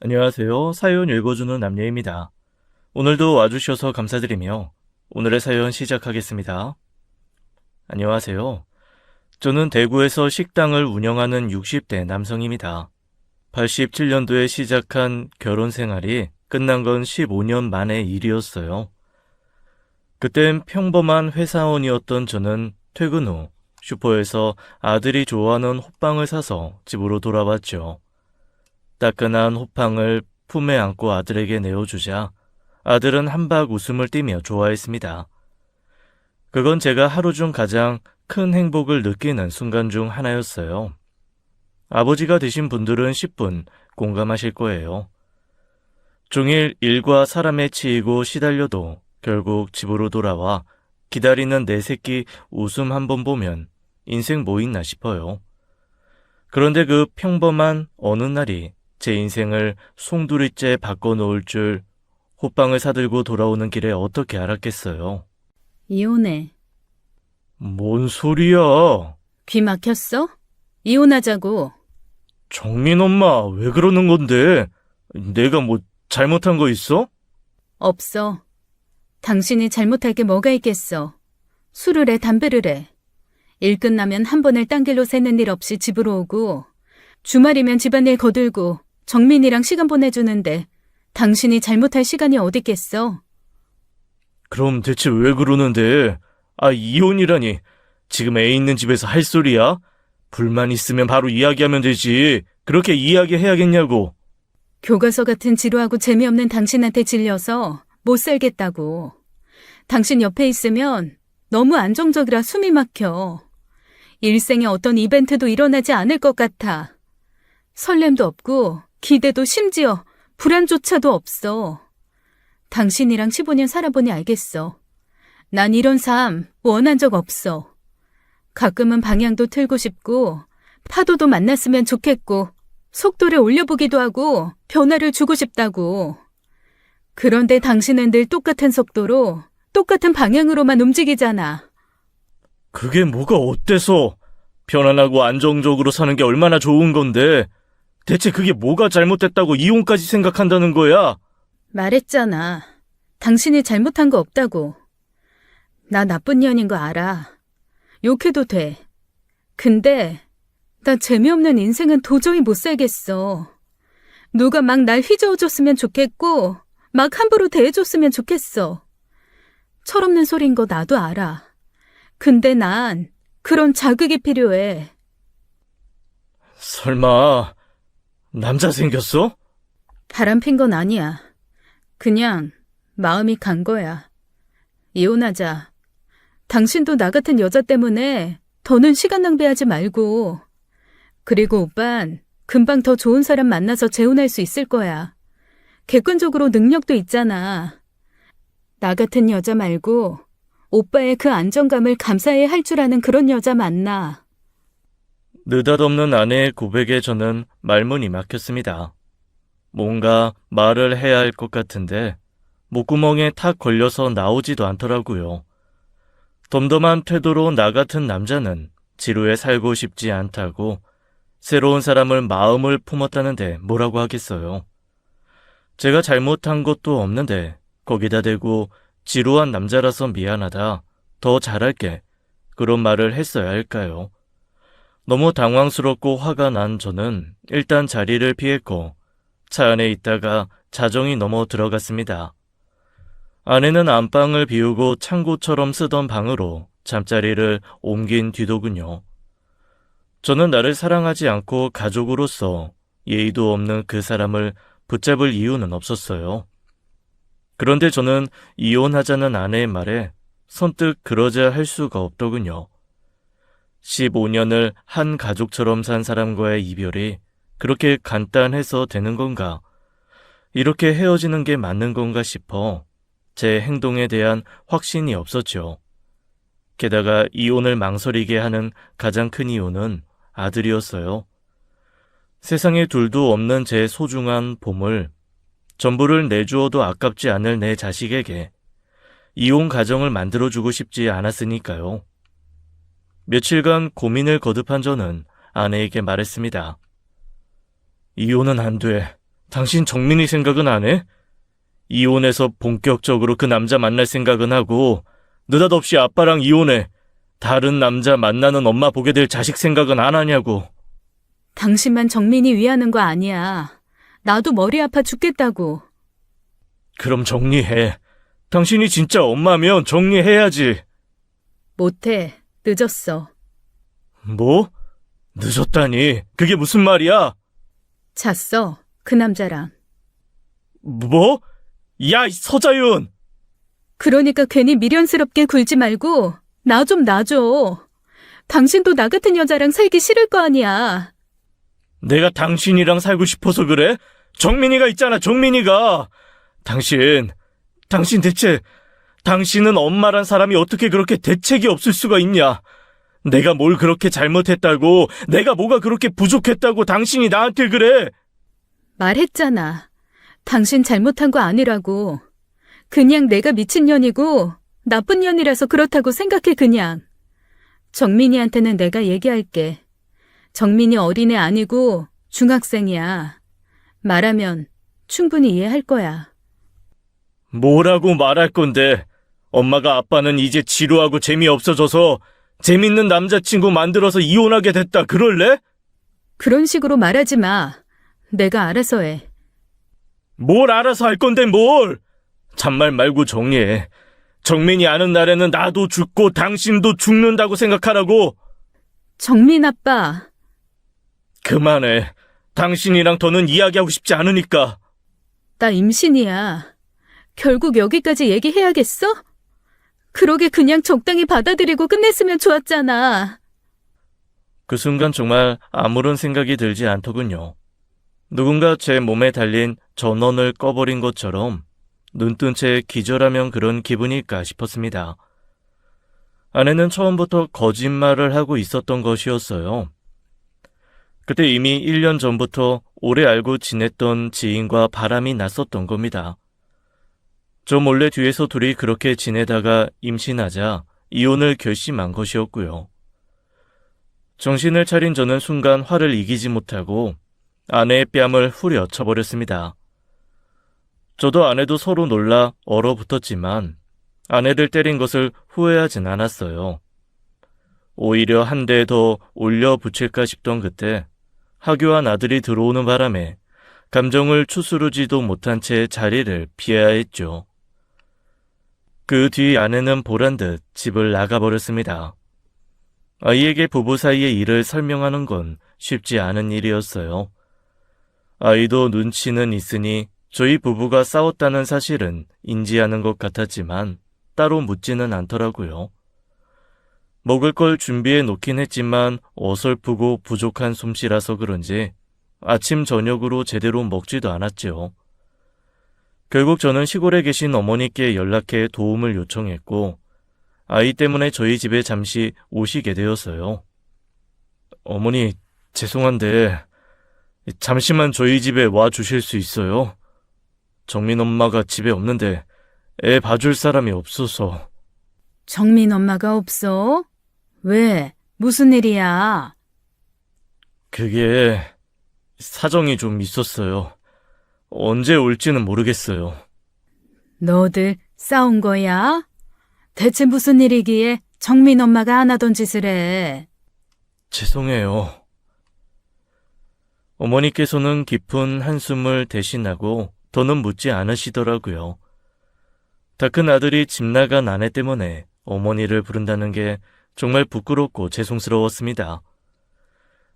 안녕하세요. 사연 읽어주는 남녀입니다. 오늘도 와주셔서 감사드리며 오늘의 사연 시작하겠습니다. 안녕하세요. 저는 대구에서 식당을 운영하는 60대 남성입니다. 87년도에 시작한 결혼 생활이 끝난 건 15년 만의 일이었어요. 그땐 평범한 회사원이었던 저는 퇴근 후 슈퍼에서 아들이 좋아하는 호빵을 사서 집으로 돌아왔죠. 따끈한 호빵을 품에 안고 아들에게 내어주자 아들은 한박 웃음을 띠며 좋아했습니다. 그건 제가 하루 중 가장 큰 행복을 느끼는 순간 중 하나였어요. 아버지가 되신 분들은 10분 공감하실 거예요. 종일 일과 사람에 치이고 시달려도 결국 집으로 돌아와 기다리는 내 새끼 웃음 한번 보면 인생 뭐 있나 싶어요. 그런데 그 평범한 어느 날이 제 인생을 송두리째 바꿔놓을 줄 호빵을 사들고 돌아오는 길에 어떻게 알았겠어요. 이혼해. 뭔 소리야? 귀 막혔어? 이혼하자고. 정민 엄마, 왜 그러는 건데? 내가 뭐 잘못한 거 있어? 없어. 당신이 잘못할 게 뭐가 있겠어. 술을 해, 담배를 해. 일 끝나면 한 번을 딴 길로 새는 일 없이 집으로 오고, 주말이면 집안일 거들고 정민이랑 시간 보내주는데 당신이 잘못할 시간이 어딨겠어. 그럼 대체 왜 그러는데? 이혼이라니. 지금 애 있는 집에서 할 소리야? 불만 있으면 바로 이야기하면 되지. 그렇게 이야기해야겠냐고. 교과서 같은 지루하고 재미없는 당신한테 질려서 못 살겠다고. 당신 옆에 있으면 너무 안정적이라 숨이 막혀. 일생에 어떤 이벤트도 일어나지 않을 것 같아. 설렘도 없고 기대도 심지어 불안조차도 없어. 당신이랑 15년 살아보니 알겠어. 난 이런 삶 원한 적 없어. 가끔은 방향도 틀고 싶고 파도도 만났으면 좋겠고 속도를 올려보기도 하고 변화를 주고 싶다고. 그런데 당신은 늘 똑같은 속도로 똑같은 방향으로만 움직이잖아. 그게 뭐가 어때서? 편안하고 안정적으로 사는 게 얼마나 좋은 건데. 대체 그게 뭐가 잘못됐다고 이혼까지 생각한다는 거야? 말했잖아. 당신이 잘못한 거 없다고. 나 나쁜 년인 거 알아. 욕해도 돼. 근데 나 재미없는 인생은 도저히 못 살겠어. 누가 막 날 휘저어줬으면 좋겠고 막 함부로 대해줬으면 좋겠어. 철없는 소린 거 나도 알아. 근데 난 그런 자극이 필요해. 설마 남자 생겼어? 바람핀 건 아니야. 그냥 마음이 간 거야. 이혼하자. 당신도 나 같은 여자 때문에 더는 시간 낭비하지 말고. 그리고 오빤 금방 더 좋은 사람 만나서 재혼할 수 있을 거야. 객관적으로 능력도 있잖아. 나 같은 여자 말고 오빠의 그 안정감을 감사해야 할 줄 아는 그런 여자 만나. 느닷없는 아내의 고백에 저는 말문이 막혔습니다. 뭔가 말을 해야 할 것 같은데 목구멍에 탁 걸려서 나오지도 않더라고요. 덤덤한 태도로 나 같은 남자는 지루해 살고 싶지 않다고 새로운 사람을 마음을 품었다는데 뭐라고 하겠어요. 제가 잘못한 것도 없는데 거기다 대고 지루한 남자라서 미안하다, 더 잘할게, 그런 말을 했어야 할까요? 너무 당황스럽고 화가 난 저는 일단 자리를 피했고 차 안에 있다가 자정이 넘어 들어갔습니다. 아내는 안방을 비우고 창고처럼 쓰던 방으로 잠자리를 옮긴 뒤더군요. 저는 나를 사랑하지 않고 가족으로서 예의도 없는 그 사람을 붙잡을 이유는 없었어요. 그런데 저는 이혼하자는 아내의 말에 선뜻 그러자 할 수가 없더군요. 15년을 한 가족처럼 산 사람과의 이별이 그렇게 간단해서 되는 건가? 이렇게 헤어지는 게 맞는 건가 싶어 제 행동에 대한 확신이 없었죠. 게다가 이혼을 망설이게 하는 가장 큰 이유는 아들이었어요. 세상에 둘도 없는 제 소중한 보물, 전부를 내주어도 아깝지 않을 내 자식에게 이혼 가정을 만들어주고 싶지 않았으니까요. 며칠간 고민을 거듭한 저는 아내에게 말했습니다. 이혼은 안 돼. 당신 정민이 생각은 안 해? 이혼해서 본격적으로 그 남자 만날 생각은 하고 느닷없이 아빠랑 이혼해. 다른 남자 만나는 엄마 보게 될 자식 생각은 안 하냐고. 당신만 정민이 위하는 거 아니야. 나도 머리 아파 죽겠다고. 그럼 정리해. 당신이 진짜 엄마면 정리해야지. 못해. 늦었어. 뭐? 늦었다니. 그게 무슨 말이야? 잤어. 그 남자랑. 뭐? 야, 이 서자윤! 그러니까 괜히 미련스럽게 굴지 말고 나 좀 놔줘. 당신도 나 같은 여자랑 살기 싫을 거 아니야. 내가 당신이랑 살고 싶어서 그래? 정민이가 있잖아, 정민이가. 당신은 엄마란 사람이 어떻게 그렇게 대책이 없을 수가 있냐? 내가 뭘 그렇게 잘못했다고, 내가 뭐가 그렇게 부족했다고 당신이 나한테 그래? 말했잖아. 당신 잘못한 거 아니라고. 그냥 내가 미친년이고 나쁜 년이라서 그렇다고 생각해 그냥. 정민이한테는 내가 얘기할게. 정민이 어린애 아니고 중학생이야. 말하면 충분히 이해할 거야. 뭐라고 말할 건데? 엄마가 아빠는 이제 지루하고 재미없어져서 재밌는 남자친구 만들어서 이혼하게 됐다 그럴래? 그런 식으로 말하지 마. 내가 알아서 해. 뭘 알아서 할 건데 뭘? 잔말 말고 정리해. 정민이 아는 날에는 나도 죽고 당신도 죽는다고 생각하라고. 정민 아빠. 그만해. 당신이랑 더는 이야기하고 싶지 않으니까. 나 임신이야. 결국 여기까지 얘기해야겠어? 그러게 그냥 적당히 받아들이고 끝냈으면 좋았잖아. 그 순간 정말 아무런 생각이 들지 않더군요. 누군가 제 몸에 달린 전원을 꺼버린 것처럼 눈뜬 채 기절하면 그런 기분일까 싶었습니다. 아내는 처음부터 거짓말을 하고 있었던 것이었어요. 그때 이미 1년 전부터 오래 알고 지냈던 지인과 바람이 났었던 겁니다. 저 몰래 뒤에서 둘이 그렇게 지내다가 임신하자 이혼을 결심한 것이었고요. 정신을 차린 저는 순간 화를 이기지 못하고 아내의 뺨을 후려 쳐버렸습니다. 저도 아내도 서로 놀라 얼어붙었지만 아내를 때린 것을 후회하진 않았어요. 오히려 한 대 더 올려붙일까 싶던 그때 하교한 아들이 들어오는 바람에 감정을 추스르지도 못한 채 자리를 피해야 했죠. 그 뒤 아내는 보란듯 집을 나가버렸습니다. 아이에게 부부 사이의 일을 설명하는 건 쉽지 않은 일이었어요. 아이도 눈치는 있으니 저희 부부가 싸웠다는 사실은 인지하는 것 같았지만 따로 묻지는 않더라고요. 먹을 걸 준비해 놓긴 했지만 어설프고 부족한 솜씨라서 그런지 아침 저녁으로 제대로 먹지도 않았죠. 결국 저는 시골에 계신 어머니께 연락해 도움을 요청했고 아이 때문에 저희 집에 잠시 오시게 되었어요. 어머니, 죄송한데 잠시만 저희 집에 와 주실 수 있어요? 정민 엄마가 집에 없는데 애 봐줄 사람이 없어서. 정민 엄마가 없어? 왜? 무슨 일이야? 그게 사정이 좀 있었어요. 언제 올지는 모르겠어요. 너들 싸운 거야? 대체 무슨 일이기에 정민 엄마가 안 하던 짓을 해? 죄송해요. 어머니께서는 깊은 한숨을 대신하고 더는 묻지 않으시더라고요. 다 큰 아들이 집 나간 아내 때문에 어머니를 부른다는 게 정말 부끄럽고 죄송스러웠습니다.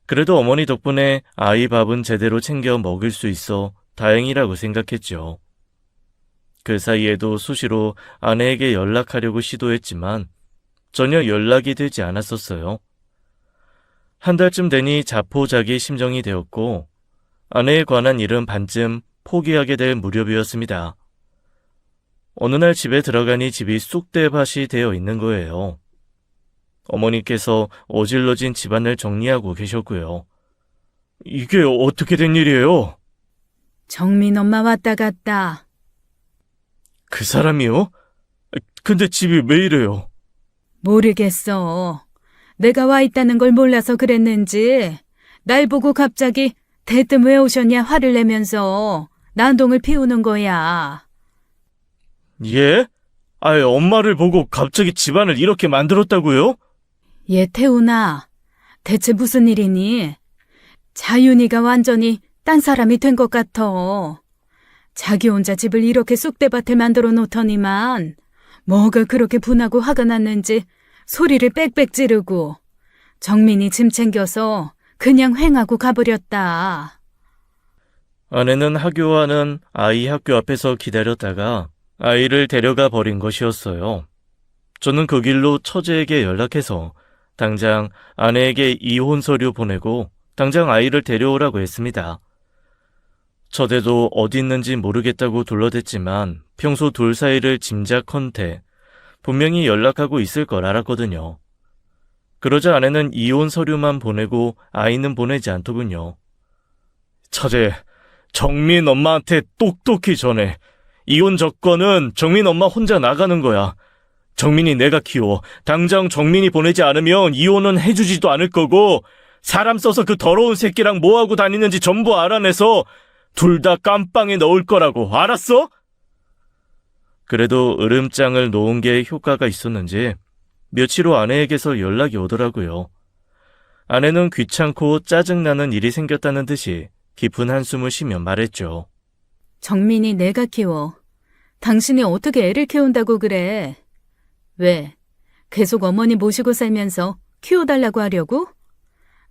그래도 어머니 덕분에 아이 밥은 제대로 챙겨 먹을 수 있어 다행이라고 생각했죠. 그 사이에도 수시로 아내에게 연락하려고 시도했지만 전혀 연락이 되지 않았었어요. 한 달쯤 되니 자포자기 심정이 되었고 아내에 관한 일은 반쯤 포기하게 될 무렵이었습니다. 어느 날 집에 들어가니 집이 쑥대밭이 되어 있는 거예요. 어머니께서 어질러진 집안을 정리하고 계셨고요. 이게 어떻게 된 일이에요? 정민 엄마 왔다 갔다. 그 사람이요? 근데 집이 왜 이래요? 모르겠어. 내가 와 있다는 걸 몰라서 그랬는지 날 보고 갑자기 대뜸 왜 오셨냐 화를 내면서 난동을 피우는 거야. 예? 아이, 엄마를 보고 갑자기 집안을 이렇게 만들었다고요? 얘 태훈아, 대체 무슨 일이니? 자윤이가 완전히 딴 사람이 된 것 같아. 자기 혼자 집을 이렇게 쑥대밭에 만들어 놓더니만 뭐가 그렇게 분하고 화가 났는지 소리를 빽빽 지르고 정민이 짐 챙겨서 그냥 횡하고 가버렸다. 아내는 하교와는 아이 학교 앞에서 기다렸다가 아이를 데려가 버린 것이었어요. 저는 그 길로 처제에게 연락해서 당장 아내에게 이혼 서류 보내고 당장 아이를 데려오라고 했습니다. 처제도 어디 있는지 모르겠다고 둘러댔지만 평소 둘 사이를 짐작컨대 분명히 연락하고 있을 걸 알았거든요. 그러자 아내는 이혼 서류만 보내고 아이는 보내지 않더군요. 처제, 정민 엄마한테 똑똑히 전해. 이혼 조건은 정민 엄마 혼자 나가는 거야. 정민이 내가 키워. 당장 정민이 보내지 않으면 이혼은 해주지도 않을 거고 사람 써서 그 더러운 새끼랑 뭐하고 다니는지 전부 알아내서 둘 다 깜빵에 넣을 거라고. 알았어? 그래도 으름장을 놓은 게 효과가 있었는지 며칠 후 아내에게서 연락이 오더라고요. 아내는 귀찮고 짜증나는 일이 생겼다는 듯이 깊은 한숨을 쉬며 말했죠. 정민이 내가 키워. 당신이 어떻게 애를 키운다고 그래? 왜? 계속 어머니 모시고 살면서 키워달라고 하려고?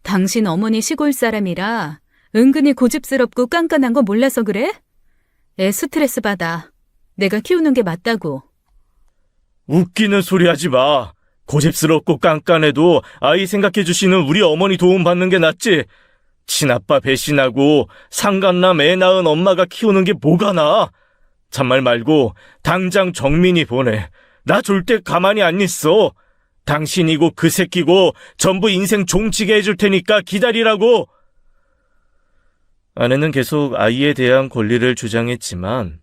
당신 어머니 시골 사람이라 은근히 고집스럽고 깐깐한 거 몰라서 그래? 애 스트레스 받아. 내가 키우는 게 맞다고. 웃기는 소리 하지 마. 고집스럽고 깐깐해도 아이 생각해 주시는 우리 어머니 도움 받는 게 낫지. 친아빠 배신하고 상간남 애 낳은 엄마가 키우는 게 뭐가 나아? 잔말 말고 당장 정민이 보내. 나 절대 가만히 안 있어. 당신이고 그 새끼고 전부 인생 종치게 해줄 테니까 기다리라고. 아내는 계속 아이에 대한 권리를 주장했지만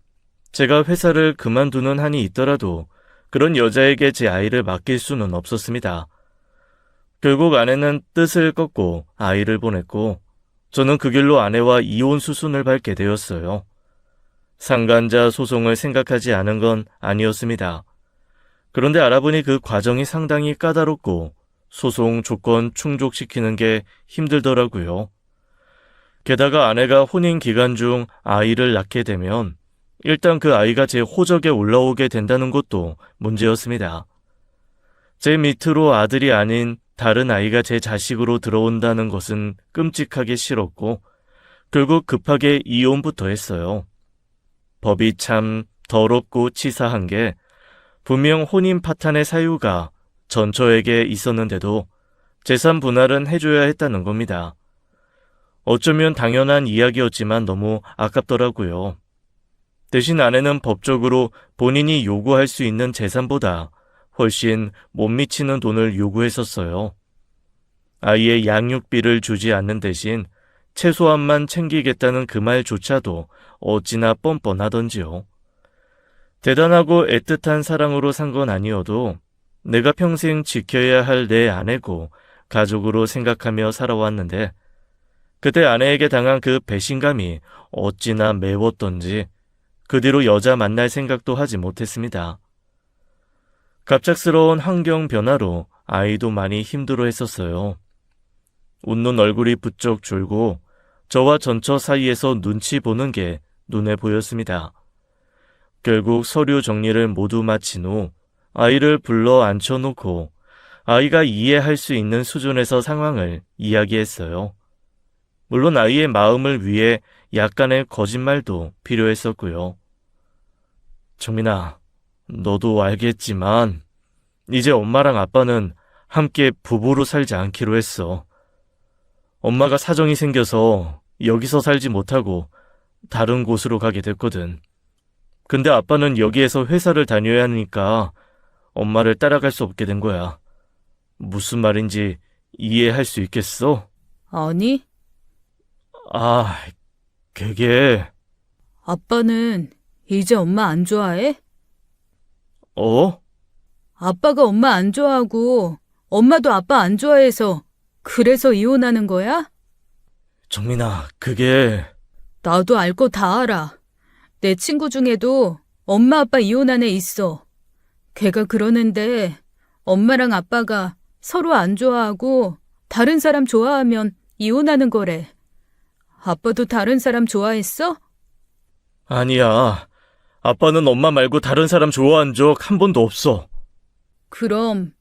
제가 회사를 그만두는 한이 있더라도 그런 여자에게 제 아이를 맡길 수는 없었습니다. 결국 아내는 뜻을 꺾고 아이를 보냈고 저는 그 길로 아내와 이혼 수순을 밟게 되었어요. 상간자 소송을 생각하지 않은 건 아니었습니다. 그런데 알아보니 그 과정이 상당히 까다롭고 소송 조건 충족시키는 게 힘들더라고요. 게다가 아내가 혼인 기간 중 아이를 낳게 되면 일단 그 아이가 제 호적에 올라오게 된다는 것도 문제였습니다. 제 밑으로 아들이 아닌 다른 아이가 제 자식으로 들어온다는 것은 끔찍하게 싫었고 결국 급하게 이혼부터 했어요. 법이 참 더럽고 치사한 게 분명 혼인 파탄의 사유가 전처에게 있었는데도 재산 분할은 해줘야 했다는 겁니다. 어쩌면 당연한 이야기였지만 너무 아깝더라고요. 대신 아내는 법적으로 본인이 요구할 수 있는 재산보다 훨씬 못 미치는 돈을 요구했었어요. 아이의 양육비를 주지 않는 대신 최소한만 챙기겠다는 그 말조차도 어찌나 뻔뻔하던지요. 대단하고 애틋한 사랑으로 산 건 아니어도 내가 평생 지켜야 할 내 아내고 가족으로 생각하며 살아왔는데 그때 아내에게 당한 그 배신감이 어찌나 매웠던지 그 뒤로 여자 만날 생각도 하지 못했습니다. 갑작스러운 환경 변화로 아이도 많이 힘들어했었어요. 웃는 얼굴이 부쩍 줄고 저와 전처 사이에서 눈치 보는 게 눈에 보였습니다. 결국 서류 정리를 모두 마친 후 아이를 불러 앉혀놓고 아이가 이해할 수 있는 수준에서 상황을 이야기했어요. 물론 아이의 마음을 위해 약간의 거짓말도 필요했었고요. 정민아, 너도 알겠지만 이제 엄마랑 아빠는 함께 부부로 살지 않기로 했어. 엄마가 사정이 생겨서 여기서 살지 못하고 다른 곳으로 가게 됐거든. 근데 아빠는 여기에서 회사를 다녀야 하니까 엄마를 따라갈 수 없게 된 거야. 무슨 말인지 이해할 수 있겠어? 아니, 아, 그게... 아빠는 이제 엄마 안 좋아해? 어? 아빠가 엄마 안 좋아하고 엄마도 아빠 안 좋아해서 그래서 이혼하는 거야? 정민아, 그게... 나도 알 거 다 알아. 내 친구 중에도 엄마 아빠 이혼한 애 있어. 걔가 그러는데 엄마랑 아빠가 서로 안 좋아하고 다른 사람 좋아하면 이혼하는 거래. 아빠도 다른 사람 좋아했어? 아니야. 아빠는 엄마 말고 다른 사람 좋아한 적 한 번도 없어. 그럼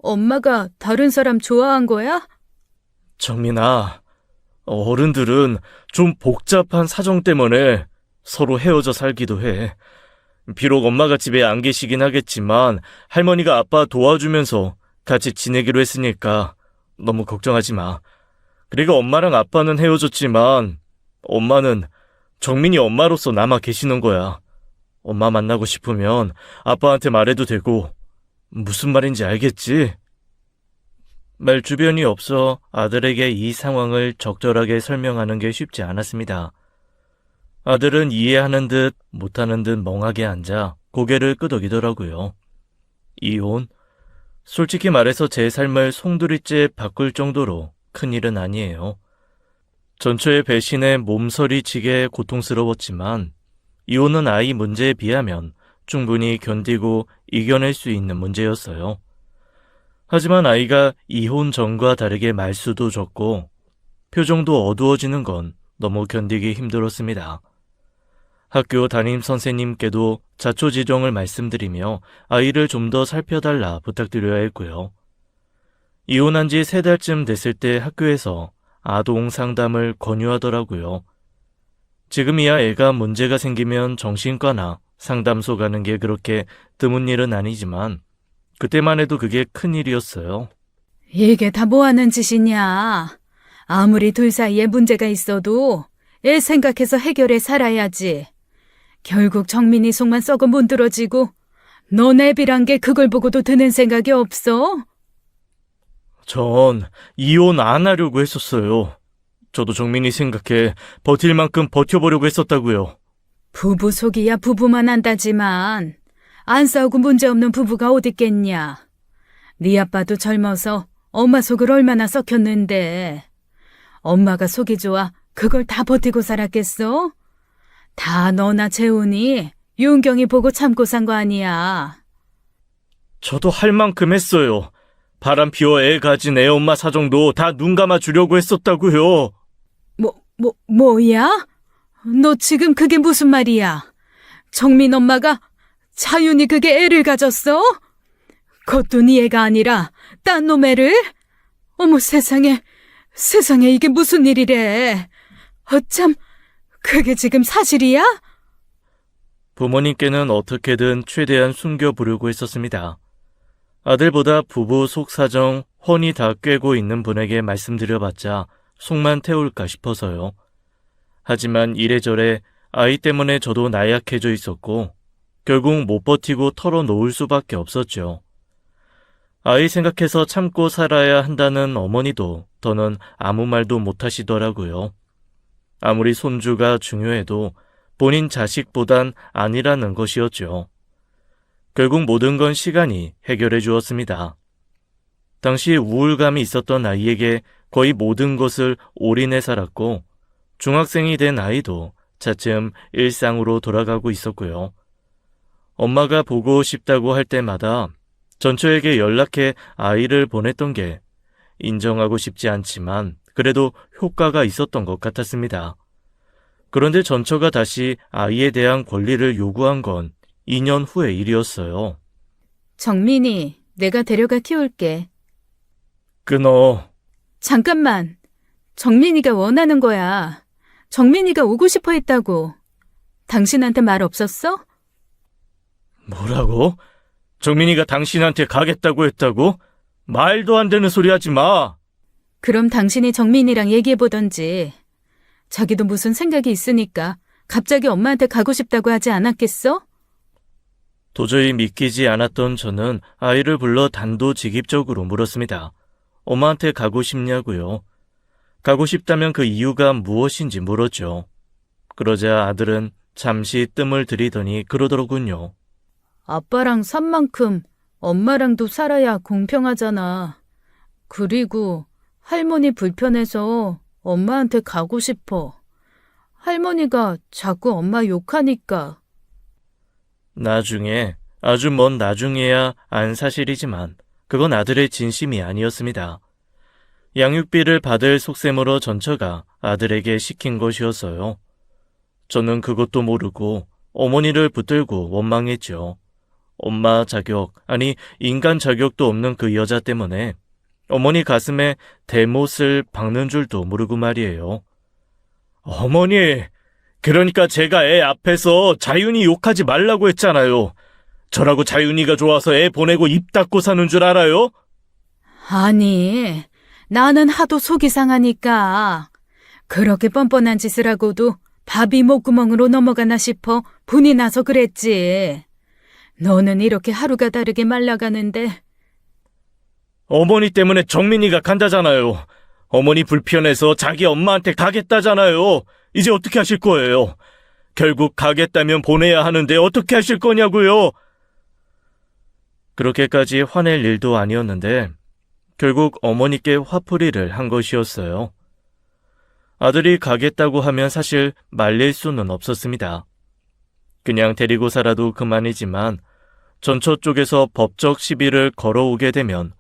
엄마가 다른 사람 좋아한 거야? 정민아, 어른들은 좀 복잡한 사정 때문에 서로 헤어져 살기도 해. 비록 엄마가 집에 안 계시긴 하겠지만 할머니가 아빠 도와주면서 같이 지내기로 했으니까 너무 걱정하지 마. 그리고 엄마랑 아빠는 헤어졌지만 엄마는 정민이 엄마로서 남아 계시는 거야. 엄마 만나고 싶으면 아빠한테 말해도 되고 무슨 말인지 알겠지? 말 주변이 없어 아들에게 이 상황을 적절하게 설명하는 게 쉽지 않았습니다. 아들은 이해하는 듯 못하는 듯 멍하게 앉아 고개를 끄덕이더라고요. 이혼? 솔직히 말해서 제 삶을 송두리째 바꿀 정도로 큰일은 아니에요. 전처의 배신에 몸서리치게 고통스러웠지만 이혼은 아이 문제에 비하면 충분히 견디고 이겨낼 수 있는 문제였어요. 하지만 아이가 이혼 전과 다르게 말수도 적고 표정도 어두워지는 건 너무 견디기 힘들었습니다. 학교 담임 선생님께도 자초지종을 말씀드리며 아이를 좀 더 살펴달라 부탁드려야 했고요. 이혼한 지 3달쯤 됐을 때 학교에서 아동 상담을 권유하더라고요. 지금이야 애가 문제가 생기면 정신과나 상담소 가는 게 그렇게 드문 일은 아니지만 그때만 해도 그게 큰일이었어요. 이게 다 뭐 하는 짓이냐? 아무리 둘 사이에 문제가 있어도 애 생각해서 해결해 살아야지. 결국 정민이 속만 썩어 문드러지고 너네 애비란 게 그걸 보고도 드는 생각이 없어? 전 이혼 안 하려고 했었어요. 저도 정민이 생각해 버틸 만큼 버텨보려고 했었다고요. 부부 속이야 부부만 한다지만 안 싸우고 문제없는 부부가 어딨겠냐. 네 아빠도 젊어서 엄마 속을 얼마나 썩혔는데 엄마가 속이 좋아 그걸 다 버티고 살았겠어? 다 너나 재훈이 윤경이 보고 참고 산 거 아니야. 저도 할 만큼 했어요. 바람 피워 애 가진 애 엄마 사정도 다 눈 감아 주려고 했었다고요. 뭐야? 너 지금 그게 무슨 말이야? 정민 엄마가 차윤이 그게 애를 가졌어? 그것도 네 애가 아니라 딴 놈 애를? 어머 세상에 이게 무슨 일이래? 어참 그게 지금 사실이야? 부모님께는 어떻게든 최대한 숨겨보려고 했었습니다. 아들보다 부부 속사정 훤히 다 꿰고 있는 분에게 말씀드려봤자 속만 태울까 싶어서요. 하지만 이래저래 아이 때문에 저도 나약해져 있었고 결국 못 버티고 털어놓을 수밖에 없었죠. 아이 생각해서 참고 살아야 한다는 어머니도 더는 아무 말도 못하시더라고요. 아무리 손주가 중요해도 본인 자식보단 아니라는 것이었죠. 결국 모든 건 시간이 해결해 주었습니다. 당시 우울감이 있었던 아이에게 거의 모든 것을 올인해 살았고 중학생이 된 아이도 차츰 일상으로 돌아가고 있었고요. 엄마가 보고 싶다고 할 때마다 전처에게 연락해 아이를 보냈던 게 인정하고 싶지 않지만 그래도 효과가 있었던 것 같았습니다. 그런데 전처가 다시 아이에 대한 권리를 요구한 건 2년 후의 일이었어요. 정민이 내가 데려가 키울게. 끊어. 잠깐만. 정민이가 원하는 거야. 정민이가 오고 싶어 했다고. 당신한테 말 없었어? 뭐라고? 정민이가 당신한테 가겠다고 했다고? 말도 안 되는 소리 하지 마. 그럼 당신이 정민이랑 얘기해보던지. 자기도 무슨 생각이 있으니까 갑자기 엄마한테 가고 싶다고 하지 않았겠어? 도저히 믿기지 않았던 저는 아이를 불러 단도직입적으로 물었습니다. 엄마한테 가고 싶냐고요. 가고 싶다면 그 이유가 무엇인지 물었죠. 그러자 아들은 잠시 뜸을 들이더니 그러더로군요. 아빠랑 산 만큼 엄마랑도 살아야 공평하잖아. 그리고 할머니 불편해서 엄마한테 가고 싶어. 할머니가 자꾸 엄마 욕하니까. 나중에, 아주 먼 나중에야 안 사실이지만 그건 아들의 진심이 아니었습니다. 양육비를 받을 속셈으로 전처가 아들에게 시킨 것이었어요. 저는 그것도 모르고 어머니를 붙들고 원망했죠. 엄마 자격, 아니 인간 자격도 없는 그 여자 때문에 어머니 가슴에 대못을 박는 줄도 모르고 말이에요. 어머니, 그러니까 제가 애 앞에서 자윤이 욕하지 말라고 했잖아요. 저라고 자윤이가 좋아서 애 보내고 입 닫고 사는 줄 알아요? 아니, 나는 하도 속이 상하니까 그렇게 뻔뻔한 짓을 하고도 밥이 목구멍으로 넘어가나 싶어 분이 나서 그랬지. 너는 이렇게 하루가 다르게 말라가는데. 어머니 때문에 정민이가 간다잖아요. 어머니 불편해서 자기 엄마한테 가겠다잖아요. 이제 어떻게 하실 거예요? 결국 가겠다면 보내야 하는데 어떻게 하실 거냐고요? 그렇게까지 화낼 일도 아니었는데 결국 어머니께 화풀이를 한 것이었어요. 아들이 가겠다고 하면 사실 말릴 수는 없었습니다. 그냥 데리고 살아도 그만이지만 전처 쪽에서 법적 시비를 걸어오게 되면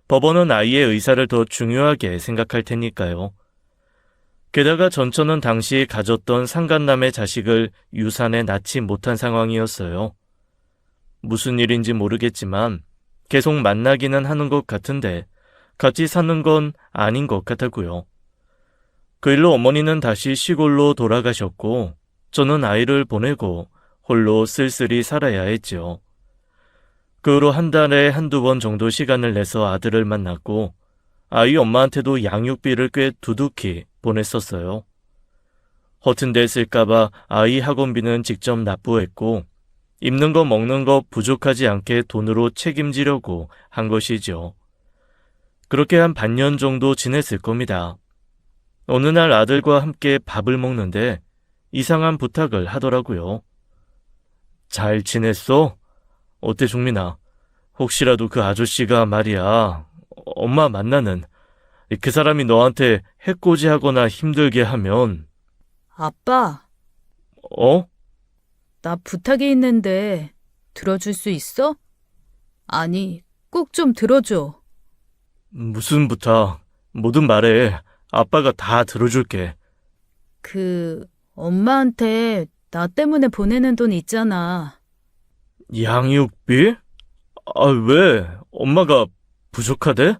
법원은 아이의 의사를 더 중요하게 생각할 테니까요. 게다가 전처는 당시 가졌던 상간남의 자식을 유산에 낳지 못한 상황이었어요. 무슨 일인지 모르겠지만 계속 만나기는 하는 것 같은데 같이 사는 건 아닌 것 같았고요. 그 일로 어머니는 다시 시골로 돌아가셨고 저는 아이를 보내고 홀로 쓸쓸히 살아야 했죠. 그 후로 한 달에 한두 번 정도 시간을 내서 아들을 만났고 아이 엄마한테도 양육비를 꽤 두둑히 보냈었어요. 허튼 데 쓸까봐 아이 학원비는 직접 납부했고 입는 거 먹는 거 부족하지 않게 돈으로 책임지려고 한 것이죠. 그렇게 한 반년 정도 지냈을 겁니다. 어느 날 아들과 함께 밥을 먹는데 이상한 부탁을 하더라고요. 잘 지냈어? 어때 종민아? 혹시라도 그 아저씨가 말이야, 엄마 만나는 그 사람이 너한테 해코지하거나 힘들게 하면. 아빠, 어? 나 부탁이 있는데 들어줄 수 있어? 아니, 꼭 좀 들어줘. 무슨 부탁? 뭐든 말해. 아빠가 다 들어줄게. 엄마한테 나 때문에 보내는 돈 있잖아. 양육비? 아, 왜? 엄마가 부족하대?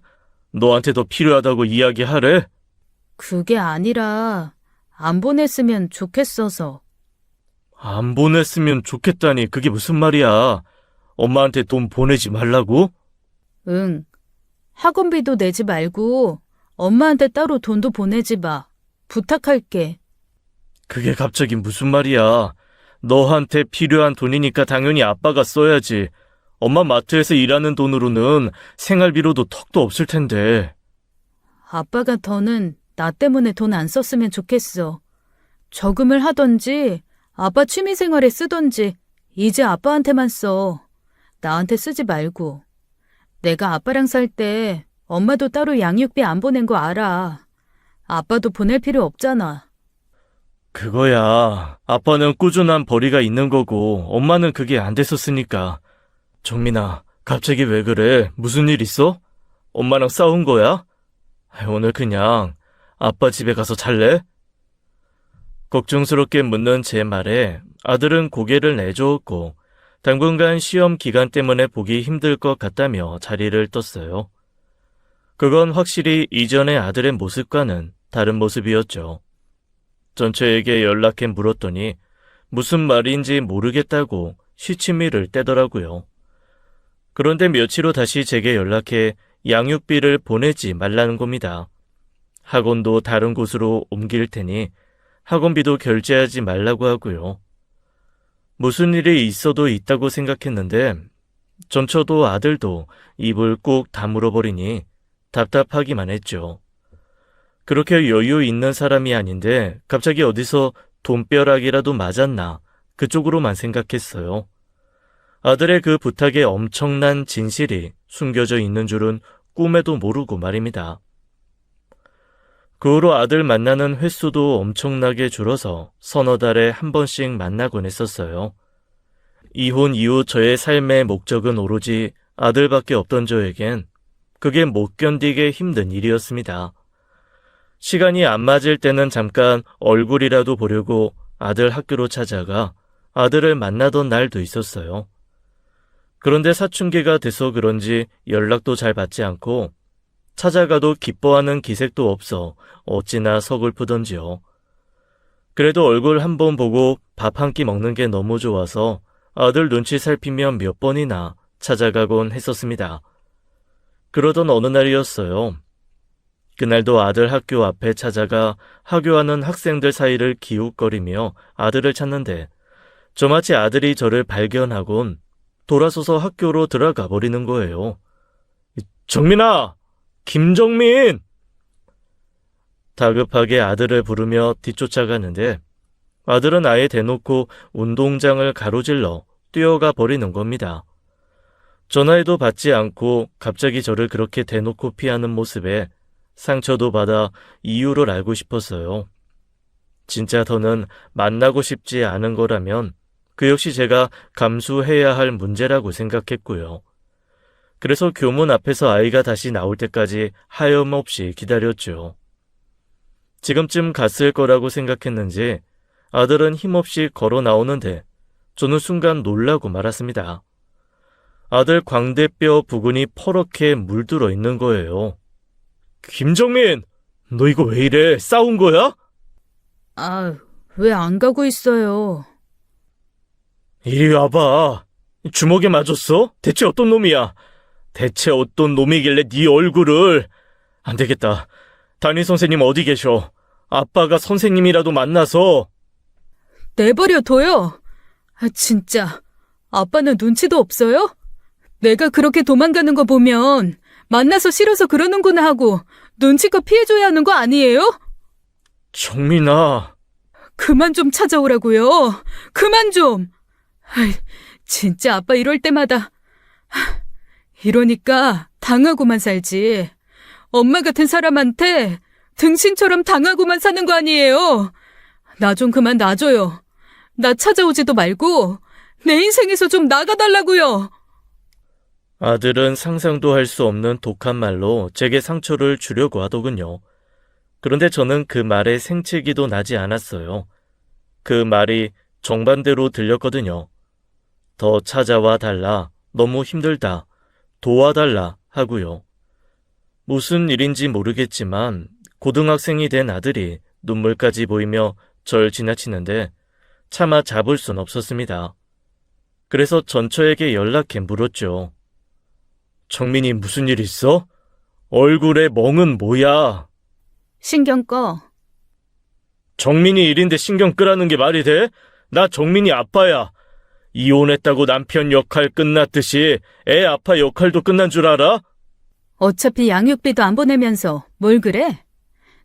너한테 더 필요하다고 이야기하래? 그게 아니라 안 보냈으면 좋겠어서. 안 보냈으면 좋겠다니 그게 무슨 말이야? 엄마한테 돈 보내지 말라고? 응. 학원비도 내지 말고 엄마한테 따로 돈도 보내지 마. 부탁할게. 그게 갑자기 무슨 말이야? 너한테 필요한 돈이니까 당연히 아빠가 써야지. 엄마 마트에서 일하는 돈으로는 생활비로도 턱도 없을 텐데. 아빠가 더는 나 때문에 돈 안 썼으면 좋겠어. 저금을 하던지 아빠 취미생활에 쓰던지 이제 아빠한테만 써. 나한테 쓰지 말고. 내가 아빠랑 살 때 엄마도 따로 양육비 안 보낸 거 알아. 아빠도 보낼 필요 없잖아. 그거야. 아빠는 꾸준한 벌이가 있는 거고 엄마는 그게 안 됐었으니까. 정민아, 갑자기 왜 그래? 무슨 일 있어? 엄마랑 싸운 거야? 오늘 그냥 아빠 집에 가서 잘래? 걱정스럽게 묻는 제 말에 아들은 고개를 내저었고 당분간 시험 기간 때문에 보기 힘들 것 같다며 자리를 떴어요. 그건 확실히 이전의 아들의 모습과는 다른 모습이었죠. 전처에게 연락해 물었더니 무슨 말인지 모르겠다고 시치미를 떼더라고요. 그런데 며칠 후 다시 제게 연락해 양육비를 보내지 말라는 겁니다. 학원도 다른 곳으로 옮길 테니 학원비도 결제하지 말라고 하고요. 무슨 일이 있어도 있다고 생각했는데 전처도 아들도 입을 꾹 다물어 버리니 답답하기만 했죠. 그렇게 여유 있는 사람이 아닌데 갑자기 어디서 돈벼락이라도 맞았나 그쪽으로만 생각했어요. 아들의 그 부탁에 엄청난 진실이 숨겨져 있는 줄은 꿈에도 모르고 말입니다. 그 후로 아들 만나는 횟수도 엄청나게 줄어서 서너 달에 한 번씩 만나곤 했었어요. 이혼 이후 저의 삶의 목적은 오로지 아들밖에 없던 저에겐 그게 못 견디게 힘든 일이었습니다. 시간이 안 맞을 때는 잠깐 얼굴이라도 보려고 아들 학교로 찾아가 아들을 만나던 날도 있었어요. 그런데 사춘기가 돼서 그런지 연락도 잘 받지 않고 찾아가도 기뻐하는 기색도 없어 어찌나 서글프던지요. 그래도 얼굴 한 번 보고 밥 한 끼 먹는 게 너무 좋아서 아들 눈치 살피며 몇 번이나 찾아가곤 했었습니다. 그러던 어느 날이었어요. 그날도 아들 학교 앞에 찾아가 하교하는 학생들 사이를 기웃거리며 아들을 찾는데 저마치 아들이 저를 발견하곤 돌아서서 학교로 들어가 버리는 거예요. 정민아! 김정민! 다급하게 아들을 부르며 뒤쫓아가는데 아들은 아예 대놓고 운동장을 가로질러 뛰어가 버리는 겁니다. 전화해도 받지 않고 갑자기 저를 그렇게 대놓고 피하는 모습에 상처도 받아 이유를 알고 싶었어요. 진짜 더는 만나고 싶지 않은 거라면 그 역시 제가 감수해야 할 문제라고 생각했고요. 그래서 교문 앞에서 아이가 다시 나올 때까지 하염없이 기다렸죠. 지금쯤 갔을 거라고 생각했는지 아들은 힘없이 걸어 나오는데 저는 순간 놀라고 말았습니다. 아들 광대뼈 부근이 퍼렇게 물들어 있는 거예요. 김정민! 너 이거 왜 이래? 싸운 거야? 아, 왜 안 가고 있어요? 이리 와봐. 주먹에 맞았어? 대체 어떤 놈이야? 대체 어떤 놈이길래 네 얼굴을... 안 되겠다. 담임 선생님 어디 계셔? 아빠가 선생님이라도 만나서... 내버려둬요. 아, 진짜. 아빠는 눈치도 없어요? 내가 그렇게 도망가는 거 보면 만나서 싫어서 그러는구나 하고 눈치껏 피해줘야 하는 거 아니에요? 정민아... 그만 좀 찾아오라고요. 그만 좀. 아이, 진짜 아빠 이럴 때마다 이러니까 당하고만 살지. 엄마 같은 사람한테 등신처럼 당하고만 사는 거 아니에요. 나 좀 그만 놔줘요. 나 찾아오지도 말고 내 인생에서 좀 나가달라고요. 아들은 상상도 할 수 없는 독한 말로 제게 상처를 주려고 하더군요. 그런데 저는 그 말에 생채기도 나지 않았어요. 그 말이 정반대로 들렸거든요. 더 찾아와 달라, 너무 힘들다, 도와달라 하고요. 무슨 일인지 모르겠지만 고등학생이 된 아들이 눈물까지 보이며 절 지나치는데 차마 잡을 순 없었습니다. 그래서 전처에게 연락해 물었죠. 정민이 무슨 일 있어? 얼굴에 멍은 뭐야? 신경 꺼. 정민이 일인데 신경 끄라는 게 말이 돼? 나 정민이 아빠야. 이혼했다고 남편 역할 끝났듯이 애 아빠 역할도 끝난 줄 알아? 어차피 양육비도 안 보내면서 뭘 그래?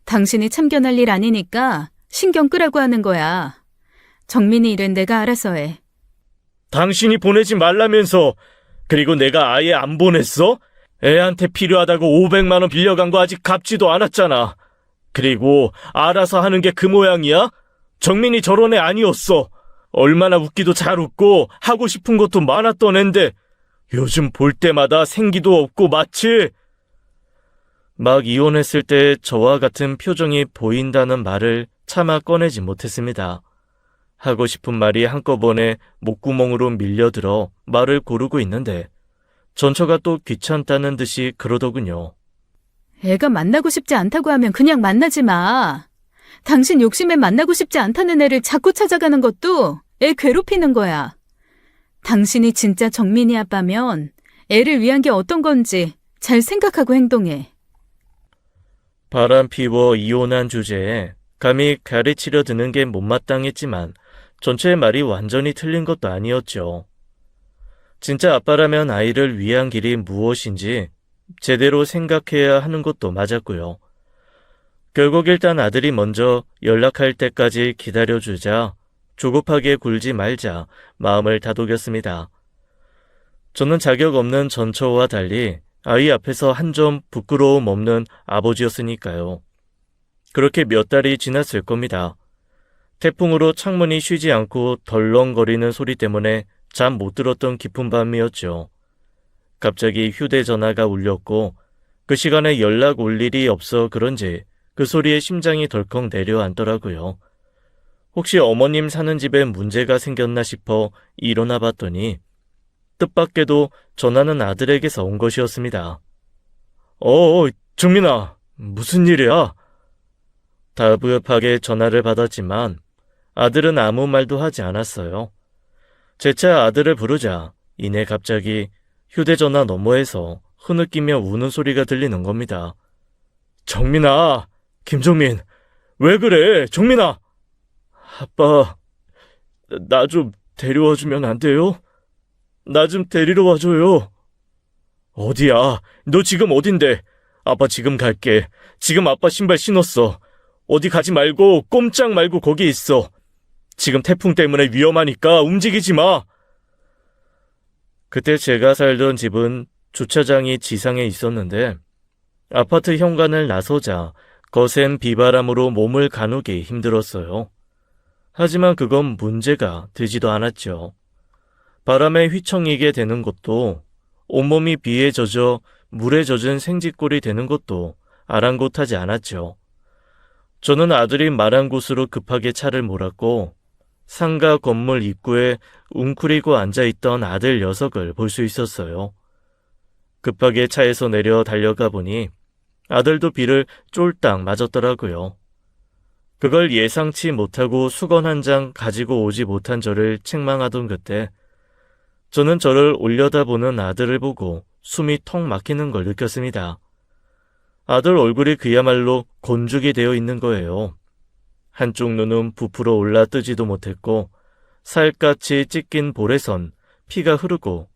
당신이 참견할 일 아니니까 신경 끄라고 하는 거야. 정민이 일은 내가 알아서 해. 당신이 보내지 말라면서. 그리고 내가 아예 안 보냈어? 애한테 필요하다고 500만 원 빌려간 거 아직 갚지도 않았잖아. 그리고 알아서 하는 게 그 모양이야? 정민이 저런 애 아니었어. 얼마나 웃기도 잘 웃고 하고 싶은 것도 많았던 앤데 요즘 볼 때마다 생기도 없고 마치... 막 이혼했을 때 저와 같은 표정이 보인다는 말을 차마 꺼내지 못했습니다. 하고 싶은 말이 한꺼번에 목구멍으로 밀려들어 말을 고르고 있는데 전처가 또 귀찮다는 듯이 그러더군요. 애가 만나고 싶지 않다고 하면 그냥 만나지 마. 당신 욕심에 만나고 싶지 않다는 애를 자꾸 찾아가는 것도 애 괴롭히는 거야. 당신이 진짜 정민이 아빠면 애를 위한 게 어떤 건지 잘 생각하고 행동해. 바람 피워 이혼한 주제에 감히 가르치려 드는 게 못마땅했지만 전체의 말이 완전히 틀린 것도 아니었죠. 진짜 아빠라면 아이를 위한 길이 무엇인지 제대로 생각해야 하는 것도 맞았고요. 결국 일단 아들이 먼저 연락할 때까지 기다려주자 조급하게 굴지 말자 마음을 다독였습니다. 저는 자격 없는 전처와 달리 아이 앞에서 한 점 부끄러움 없는 아버지였으니까요. 그렇게 몇 달이 지났을 겁니다. 태풍으로 창문이 쉬지 않고 덜렁거리는 소리 때문에 잠 못 들었던 깊은 밤이었죠. 갑자기 휴대전화가 울렸고 그 시간에 연락 올 일이 없어 그런지 그 소리에 심장이 덜컥 내려앉더라고요. 혹시 어머님 사는 집에 문제가 생겼나 싶어 일어나 봤더니 뜻밖에도 전화는 아들에게서 온 것이었습니다. 정민아, 무슨 일이야? 다급하게 전화를 받았지만 아들은 아무 말도 하지 않았어요. 재차 아들을 부르자 이내 갑자기 휴대전화 너머에서 흐느끼며 우는 소리가 들리는 겁니다. 정민아, 김정민, 왜 그래, 정민아? 아빠, 나 좀 데려와 주면 안 돼요? 나 좀 데리러 와줘요. 어디야? 너 지금 어딘데? 아빠 지금 갈게. 지금 아빠 신발 신었어. 어디 가지 말고 꼼짝 말고 거기 있어. 지금 태풍 때문에 위험하니까 움직이지 마. 그때 제가 살던 집은 주차장이 지상에 있었는데 아파트 현관을 나서자 거센 비바람으로 몸을 가누기 힘들었어요. 하지만 그건 문제가 되지도 않았죠. 바람에 휘청이게 되는 것도 온몸이 비에 젖어 물에 젖은 생쥐꼴이 되는 것도 아랑곳하지 않았죠. 저는 아들이 말한 곳으로 급하게 차를 몰았고 상가 건물 입구에 웅크리고 앉아있던 아들 녀석을 볼 수 있었어요. 급하게 차에서 내려 달려가 보니 아들도 비를 쫄딱 맞았더라고요. 그걸 예상치 못하고 수건 한 장 가지고 오지 못한 저를 책망하던 그때 저는 저를 올려다보는 아들을 보고 숨이 턱 막히는 걸 느꼈습니다. 아들 얼굴이 그야말로 곤죽이 되어 있는 거예요. 한쪽 눈은 부풀어 올라 뜨지도 못했고 살갗이 찢긴 볼에선 피가 흐르고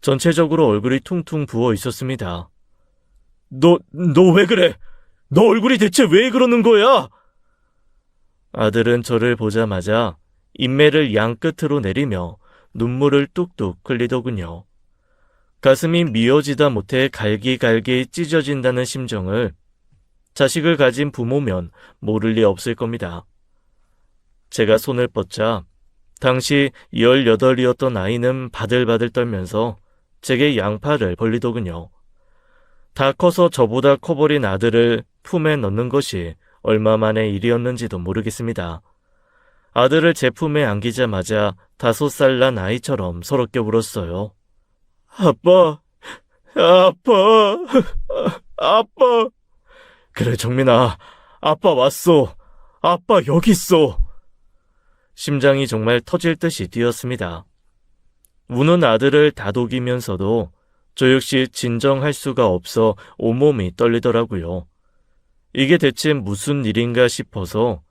전체적으로 얼굴이 퉁퉁 부어 있었습니다. 너 왜 그래? 너 얼굴이 대체 왜 그러는 거야? 아들은 저를 보자마자 인매를 양끝으로 내리며 눈물을 뚝뚝 흘리더군요. 가슴이 미어지다 못해 갈기갈기 찢어진다는 심정을 자식을 가진 부모면 모를 리 없을 겁니다. 제가 손을 뻗자 당시 18이었던 아이는 바들바들 떨면서 제게 양팔을 벌리더군요. 다 커서 저보다 커버린 아들을 품에 넣는 것이 얼마 만의 일이었는지도 모르겠습니다. 아들을 제 품에 안기자마자 5살 난 아이처럼 서럽게 울었어요. 아빠, 아빠. 그래, 정민아, 아빠 왔어. 아빠 여기 있어. 심장이 정말 터질 듯이 뛰었습니다. 우는 아들을 다독이면서도 저 역시 진정할 수가 없어 온몸이 떨리더라고요. 이게 대체 무슨 일인가 싶어서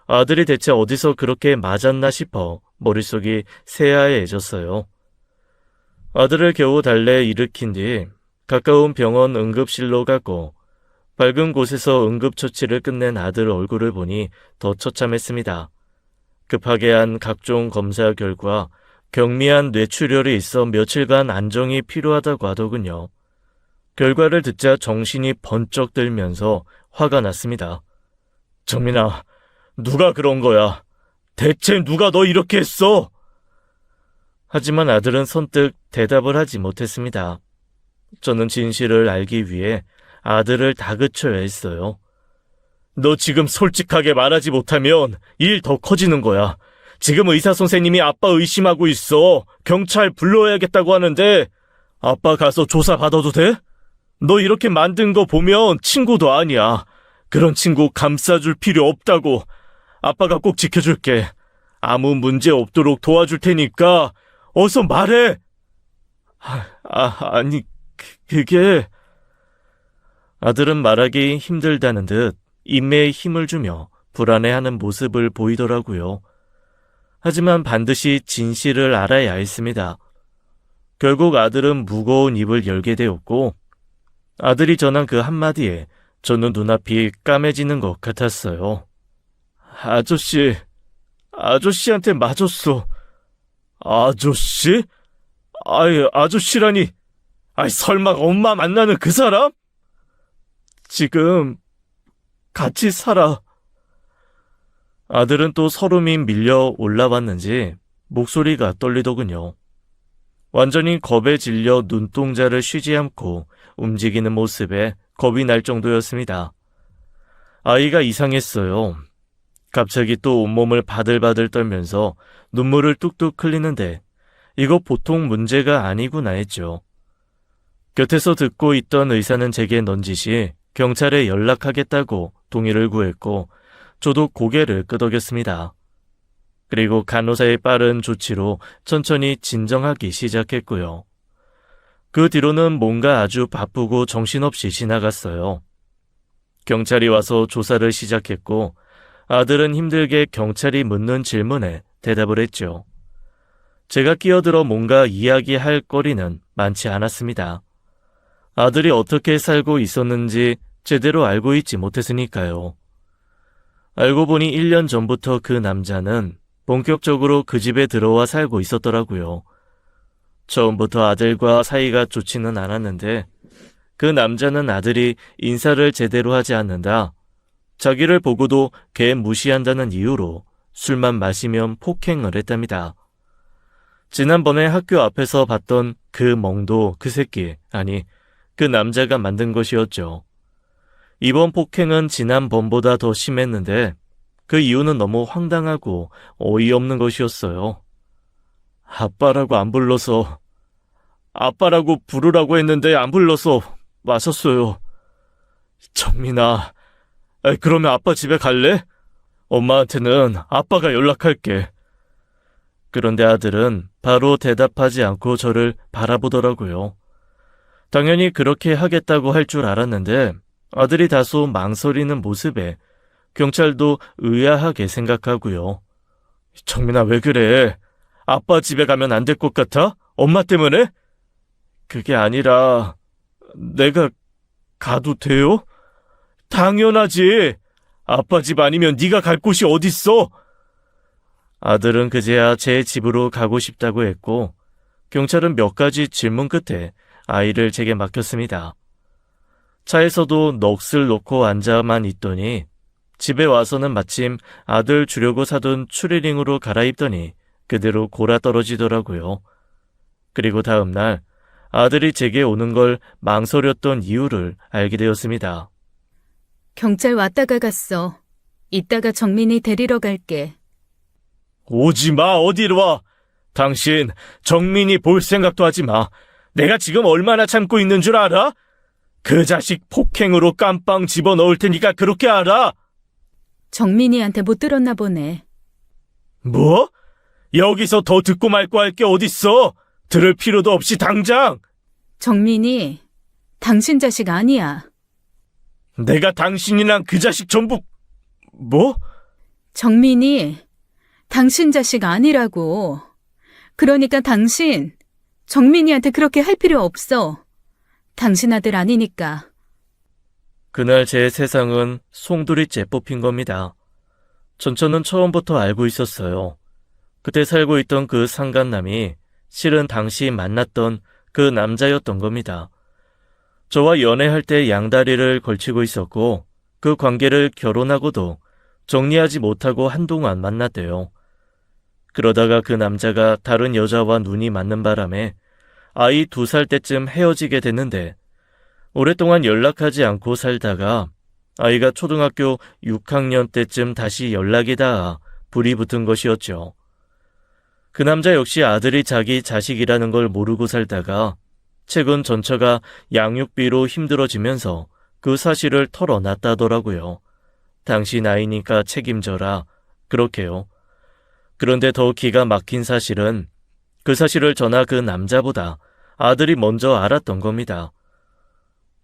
아들이 대체 어디서 그렇게 맞았나 싶어 머릿속이 새하얘졌어요. 아들을 겨우 달래 일으킨 뒤 가까운 병원 응급실로 가고 밝은 곳에서 응급처치를 끝낸 아들 얼굴을 보니 더 처참했습니다. 급하게 한 각종 검사 결과 경미한 뇌출혈이 있어 며칠간 안정이 필요하다고 하더군요. 결과를 듣자 정신이 번쩍 들면서 화가 났습니다. 정민아, 누가 그런 거야? 대체 누가 너 이렇게 했어? 하지만 아들은 선뜻 대답을 하지 못했습니다. 저는 진실을 알기 위해 아들을 다그쳐야 했어요. 너 지금 솔직하게 말하지 못하면 일 더 커지는 거야. 지금 의사 선생님이 아빠 의심하고 있어. 경찰 불러야겠다고 하는데 아빠 가서 조사 받아도 돼? 너 이렇게 만든 거 보면 친구도 아니야. 그런 친구 감싸줄 필요 없다고. 아빠가 꼭 지켜줄게. 아무 문제 없도록 도와줄 테니까 어서 말해. 아니 그게... 아들은 말하기 힘들다는 듯 인매에 힘을 주며 불안해하는 모습을 보이더라고요. 하지만 반드시 진실을 알아야 했습니다. 결국 아들은 무거운 입을 열게 되었고 아들이 전한 그 한마디에 저는 눈앞이 까매지는 것 같았어요. 아저씨한테 맞았어. 아저씨? 아저씨라니. 설마 엄마 만나는 그 사람? 지금 같이 살아. 아들은 또 서름이 밀려 올라왔는지 목소리가 떨리더군요. 완전히 겁에 질려 눈동자를 쉬지 않고 움직이는 모습에 겁이 날 정도였습니다. 아이가 이상했어요. 갑자기 또 온몸을 바들바들 떨면서 눈물을 뚝뚝 흘리는데 이거 보통 문제가 아니구나 했죠. 곁에서 듣고 있던 의사는 제게 넌지시 경찰에 연락하겠다고 동의를 구했고 저도 고개를 끄덕였습니다. 그리고 간호사의 빠른 조치로 천천히 진정하기 시작했고요. 그 뒤로는 뭔가 아주 바쁘고 정신없이 지나갔어요. 경찰이 와서 조사를 시작했고 아들은 힘들게 경찰이 묻는 질문에 대답을 했죠. 제가 끼어들어 뭔가 이야기할 거리는 많지 않았습니다. 아들이 어떻게 살고 있었는지 제대로 알고 있지 못했으니까요. 알고 보니 1년 전부터 그 남자는 본격적으로 그 집에 들어와 살고 있었더라고요. 처음부터 아들과 사이가 좋지는 않았는데 그 남자는 아들이 인사를 제대로 하지 않는다, 자기를 보고도 개 무시한다는 이유로 술만 마시면 폭행을 했답니다. 지난번에 학교 앞에서 봤던 그 멍도 그 새끼, 아니 그 남자가 만든 것이었죠. 이번 폭행은 지난번보다 더 심했는데 그 이유는 너무 황당하고 어이없는 것이었어요. 아빠라고 안 불러서, 아빠라고 부르라고 했는데 안 불러서 마셨어요. 정민아, 그러면 아빠 집에 갈래? 엄마한테는 아빠가 연락할게. 그런데 아들은 바로 대답하지 않고 저를 바라보더라고요. 당연히 그렇게 하겠다고 할 줄 알았는데 아들이 다소 망설이는 모습에 경찰도 의아하게 생각하고요. 정민아, 왜 그래? 아빠 집에 가면 안 될 것 같아? 엄마 때문에? 그게 아니라 내가 가도 돼요? 당연하지. 아빠 집 아니면 네가 갈 곳이 어딨어? 아들은 그제야 제 집으로 가고 싶다고 했고 경찰은 몇 가지 질문 끝에 아이를 제게 맡겼습니다. 차에서도 넋을 놓고 앉아만 있더니 집에 와서는 마침 아들 주려고 사둔 추리닝으로 갈아입더니 그대로 골아떨어지더라고요. 그리고 다음 날 아들이 제게 오는 걸 망설였던 이유를 알게 되었습니다. 경찰 왔다가 갔어. 이따가 정민이 데리러 갈게. 오지 마, 어디로 와. 당신 정민이 볼 생각도 하지 마. 내가 지금 얼마나 참고 있는 줄 알아? 그 자식 폭행으로 깜빵 집어넣을 테니까 그렇게 알아. 정민이한테 못 들었나 보네. 뭐? 여기서 더 듣고 말고 할 게 어딨어? 들을 필요도 없이 당장! 정민이 당신 자식 아니야. 내가 당신이랑 그 자식 전부... 뭐? 정민이 당신 자식 아니라고. 그러니까 당신 정민이한테 그렇게 할 필요 없어. 당신 아들 아니니까. 그날 제 세상은 송두리째 뽑힌 겁니다. 전처는 처음부터 알고 있었어요. 그때 살고 있던 그 상간남이 실은 당시 만났던 그 남자였던 겁니다. 저와 연애할 때 양다리를 걸치고 있었고 그 관계를 결혼하고도 정리하지 못하고 한동안 만났대요. 그러다가 그 남자가 다른 여자와 눈이 맞는 바람에 아이 2살 때쯤 헤어지게 됐는데 오랫동안 연락하지 않고 살다가 아이가 초등학교 6학년 때쯤 다시 연락이 닿아 불이 붙은 것이었죠. 그 남자 역시 아들이 자기 자식이라는 걸 모르고 살다가 최근 전처가 양육비로 힘들어지면서 그 사실을 털어놨다더라고요. 당신 아이니까 책임져라. 그렇게요. 그런데 더 기가 막힌 사실은 그 사실을 저나 그 남자보다 아들이 먼저 알았던 겁니다.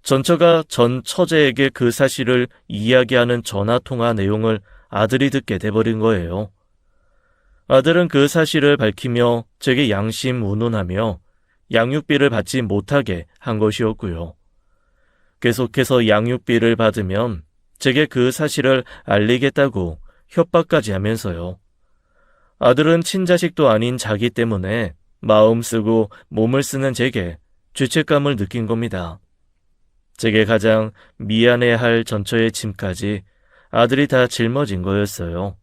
전처가 전 처제에게 그 사실을 이야기하는 전화통화 내용을 아들이 듣게 돼버린 거예요. 아들은 그 사실을 밝히며 제게 양심 운운하며 양육비를 받지 못하게 한 것이었고요. 계속해서 양육비를 받으면 제게 그 사실을 알리겠다고 협박까지 하면서요. 아들은 친자식도 아닌 자기 때문에 마음 쓰고 몸을 쓰는 제게 죄책감을 느낀 겁니다. 제게 가장 미안해할 전처의 짐까지 아들이 다 짊어진 거였어요.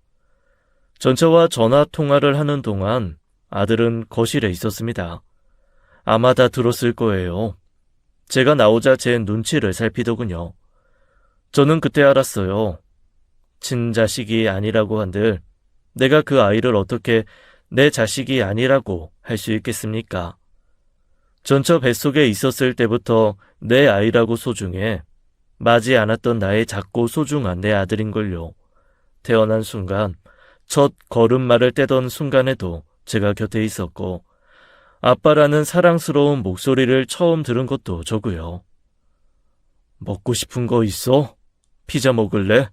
전처와 전화 통화를 하는 동안 아들은 거실에 있었습니다. 아마 다 들었을 거예요. 제가 나오자 제 눈치를 살피더군요. 저는 그때 알았어요. 친자식이 아니라고 한들 내가 그 아이를 어떻게 내 자식이 아니라고 할 수 있겠습니까? 전처 뱃속에 있었을 때부터 내 아이라고 소중해 맞지 않았던 나의 작고 소중한 내 아들인걸요. 태어난 순간, 첫 걸음마를 떼던 순간에도 제가 곁에 있었고 아빠라는 사랑스러운 목소리를 처음 들은 것도 저고요. 먹고 싶은 거 있어? 피자 먹을래?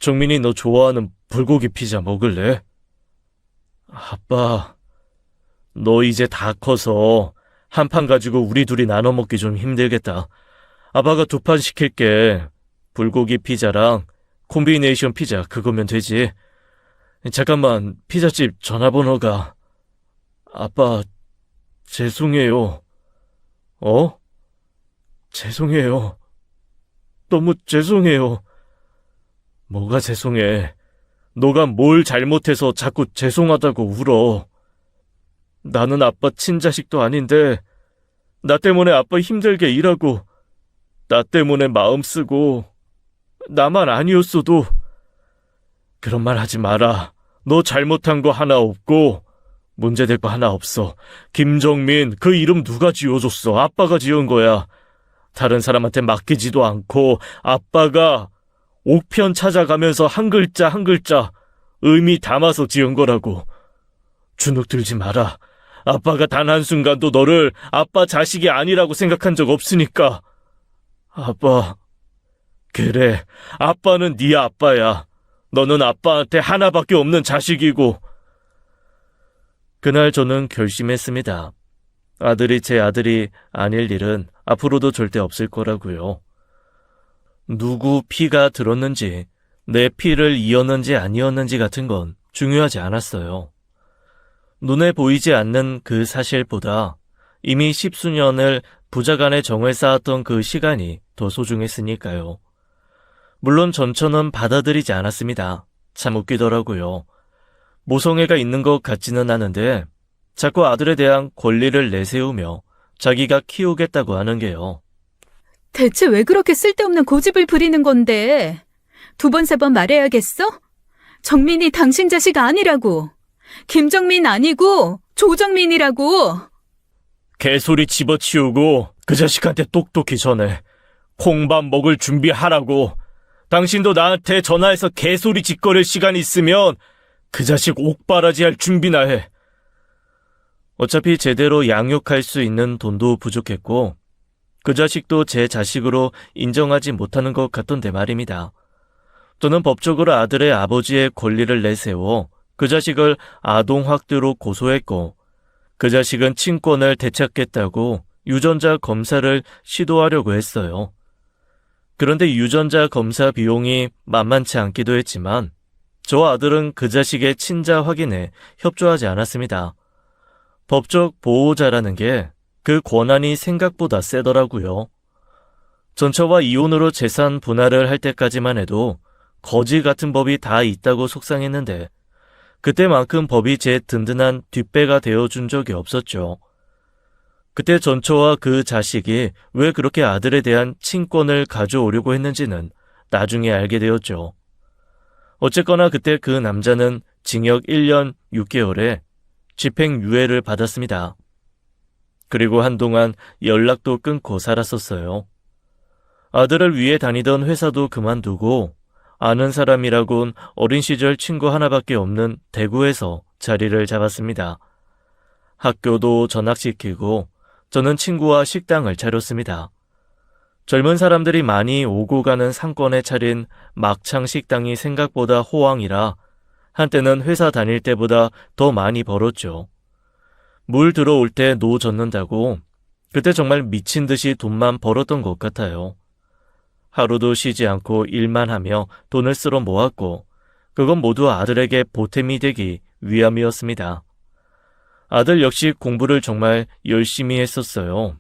정민이 너 좋아하는 불고기 피자 먹을래? 아빠, 너 이제 다 커서 한 판 가지고 우리 둘이 나눠 먹기 좀 힘들겠다. 아빠가 2판 시킬게. 불고기 피자랑 콤비네이션 피자 그거면 되지. 잠깐만, 피자집 전화번호가. 아빠, 죄송해요. 어? 죄송해요. 너무 죄송해요. 뭐가 죄송해. 너가 뭘 잘못해서 자꾸 죄송하다고 울어. 나는 아빠 친자식도 아닌데 나 때문에 아빠 힘들게 일하고 나 때문에 마음 쓰고 나만 아니었어도 그런 말 하지 마라. 너 잘못한 거 하나 없고 문제될 거 하나 없어. 김정민 그 이름 누가 지어줬어? 아빠가 지은 거야. 다른 사람한테 맡기지도 않고 아빠가 옥편 찾아가면서 한 글자 한 글자 의미 담아서 지은 거라고. 주눅 들지 마라. 아빠가 단 한순간도 너를 아빠 자식이 아니라고 생각한 적 없으니까. 아빠, 그래, 아빠는 네 아빠야. 너는 아빠한테 하나밖에 없는 자식이고. 그날 저는 결심했습니다. 아들이 제 아들이 아닐 일은 앞으로도 절대 없을 거라고요. 누구 피가 들었는지, 내 피를 이었는지 아니었는지 같은 건 중요하지 않았어요. 눈에 보이지 않는 그 사실보다 이미 10수년을 부자간의 정을 쌓았던 그 시간이 더 소중했으니까요. 물론 전처는 받아들이지 않았습니다. 참 웃기더라고요. 모성애가 있는 것 같지는 않은데 자꾸 아들에 대한 권리를 내세우며 자기가 키우겠다고 하는 게요. 대체 왜 그렇게 쓸데없는 고집을 부리는 건데? 2번, 3번 말해야겠어? 정민이 당신 자식 아니라고. 김정민 아니고 조정민이라고. 개소리 집어치우고 그 자식한테 똑똑히 전해. 콩밥 먹을 준비하라고. 당신도 나한테 전화해서 개소리 짓거릴 시간 있으면 그 자식 옥바라지 할 준비나 해. 어차피 제대로 양육할 수 있는 돈도 부족했고 그 자식도 제 자식으로 인정하지 못하는 것 같던데 말입니다. 저는 법적으로 아들의 아버지의 권리를 내세워 그 자식을 아동학대로 고소했고 그 자식은 친권을 되찾겠다고 유전자 검사를 시도하려고 했어요. 그런데 유전자 검사 비용이 만만치 않기도 했지만 저 아들은 그 자식의 친자 확인에 협조하지 않았습니다. 법적 보호자라는 게 그 권한이 생각보다 세더라고요. 전처와 이혼으로 재산 분할을 할 때까지만 해도 거지 같은 법이 다 있다고 속상했는데 그때만큼 법이 제 든든한 뒷배가 되어준 적이 없었죠. 그때 전처와 그 자식이 왜 그렇게 아들에 대한 친권을 가져오려고 했는지는 나중에 알게 되었죠. 어쨌거나 그때 그 남자는 징역 1년 6개월에 집행유예를 받았습니다. 그리고 한동안 연락도 끊고 살았었어요. 아들을 위해 다니던 회사도 그만두고 아는 사람이라곤 어린 시절 친구 하나밖에 없는 대구에서 자리를 잡았습니다. 학교도 전학시키고 저는 친구와 식당을 차렸습니다. 젊은 사람들이 많이 오고 가는 상권에 차린 막창 식당이 생각보다 호황이라 한때는 회사 다닐 때보다 더 많이 벌었죠. 물 들어올 때 노 젓는다고 그때 정말 미친 듯이 돈만 벌었던 것 같아요. 하루도 쉬지 않고 일만 하며 돈을 쓸어 모았고 그건 모두 아들에게 보탬이 되기 위함이었습니다. 아들 역시 공부를 정말 열심히 했었어요.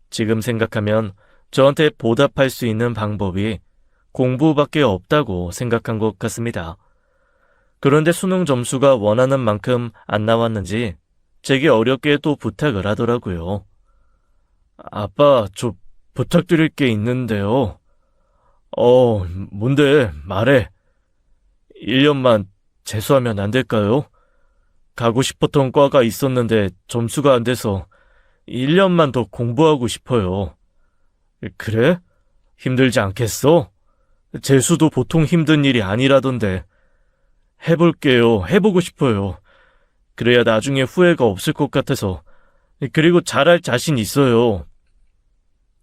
지금 생각하면 저한테 보답할 수 있는 방법이 공부밖에 없다고 생각한 것 같습니다. 그런데 수능 점수가 원하는 만큼 안 나왔는지 제게 어렵게 또 부탁을 하더라고요. 아빠, 저 부탁드릴 게 있는데요. 뭔데? 말해. 1년만 재수하면 안 될까요? 가고 싶었던 과가 있었는데 점수가 안 돼서 1년만 더 공부하고 싶어요. 그래? 힘들지 않겠어? 재수도 보통 힘든 일이 아니라던데. 해볼게요. 해보고 싶어요. 그래야 나중에 후회가 없을 것 같아서. 그리고 잘할 자신 있어요.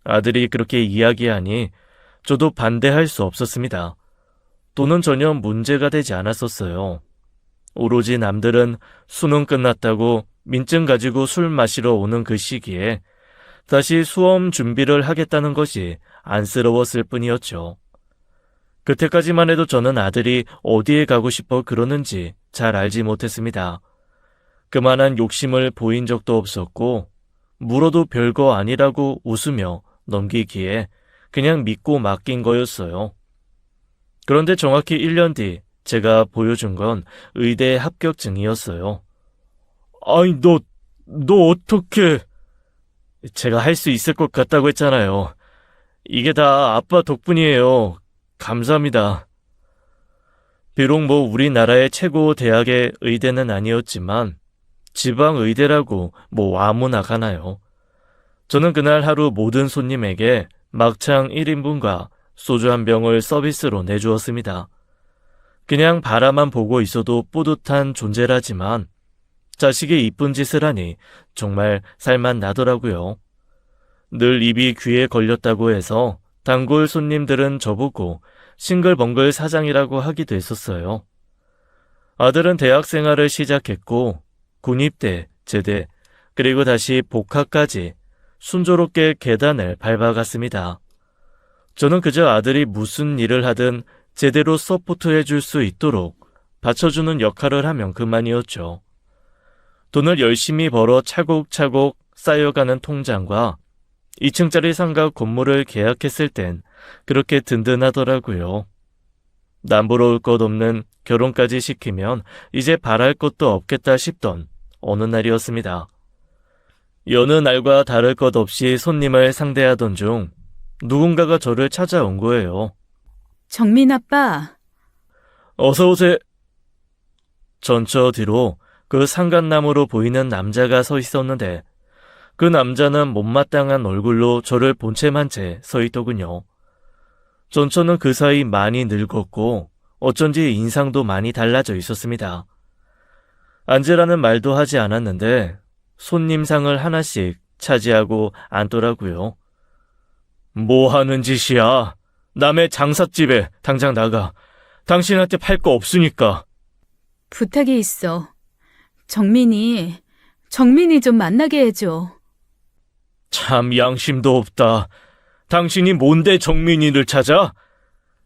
아들이 그렇게 이야기하니 저도 반대할 수 없었습니다. 돈은 전혀 문제가 되지 않았었어요. 오로지 남들은 수능 끝났다고 민증 가지고 술 마시러 오는 그 시기에 다시 수험 준비를 하겠다는 것이 안쓰러웠을 뿐이었죠. 그때까지만 해도 저는 아들이 어디에 가고 싶어 그러는지 잘 알지 못했습니다. 그만한 욕심을 보인 적도 없었고 물어도 별거 아니라고 웃으며 넘기기에 그냥 믿고 맡긴 거였어요. 그런데 정확히 1년 뒤 제가 보여준 건 의대 합격증이었어요. 아니, 너 어떻게... 제가 할 수 있을 것 같다고 했잖아요. 이게 다 아빠 덕분이에요. 감사합니다. 비록 우리나라의 최고 대학의 의대는 아니었지만 지방 의대라고 아무나 가나요. 저는 그날 하루 모든 손님에게 막창 1인분과 소주 한 병을 서비스로 내주었습니다. 그냥 바라만 보고 있어도 뿌듯한 존재라지만 자식이 이쁜 짓을 하니 정말 살만 나더라고요. 늘 입이 귀에 걸렸다고 해서 단골 손님들은 저보고 싱글벙글 사장이라고 하기도 했었어요. 아들은 대학 생활을 시작했고 군입대, 제대, 그리고 다시 복학까지 순조롭게 계단을 밟아갔습니다. 저는 그저 아들이 무슨 일을 하든 제대로 서포트해 줄 수 있도록 받쳐주는 역할을 하면 그만이었죠. 돈을 열심히 벌어 차곡차곡 쌓여가는 통장과 2층짜리 상가 건물을 계약했을 땐 그렇게 든든하더라고요. 남부러울 것 없는 결혼까지 시키면 이제 바랄 것도 없겠다 싶던 어느 날이었습니다. 여느 날과 다를 것 없이 손님을 상대하던 중 누군가가 저를 찾아온 거예요. 정민 아빠, 어서 오세요. 전처 뒤로 그 상간나무로 보이는 남자가 서 있었는데 그 남자는 못마땅한 얼굴로 저를 본체만 채 서 있더군요. 전처는 그 사이 많이 늙었고 어쩐지 인상도 많이 달라져 있었습니다. 앉으라는 말도 하지 않았는데 손님상을 하나씩 차지하고 앉더라고요. 뭐 하는 짓이야? 남의 장삿집에 당장 나가. 당신한테 팔 거 없으니까. 부탁이 있어. 정민이 좀 만나게 해줘. 참 양심도 없다. 당신이 뭔데 정민이를 찾아?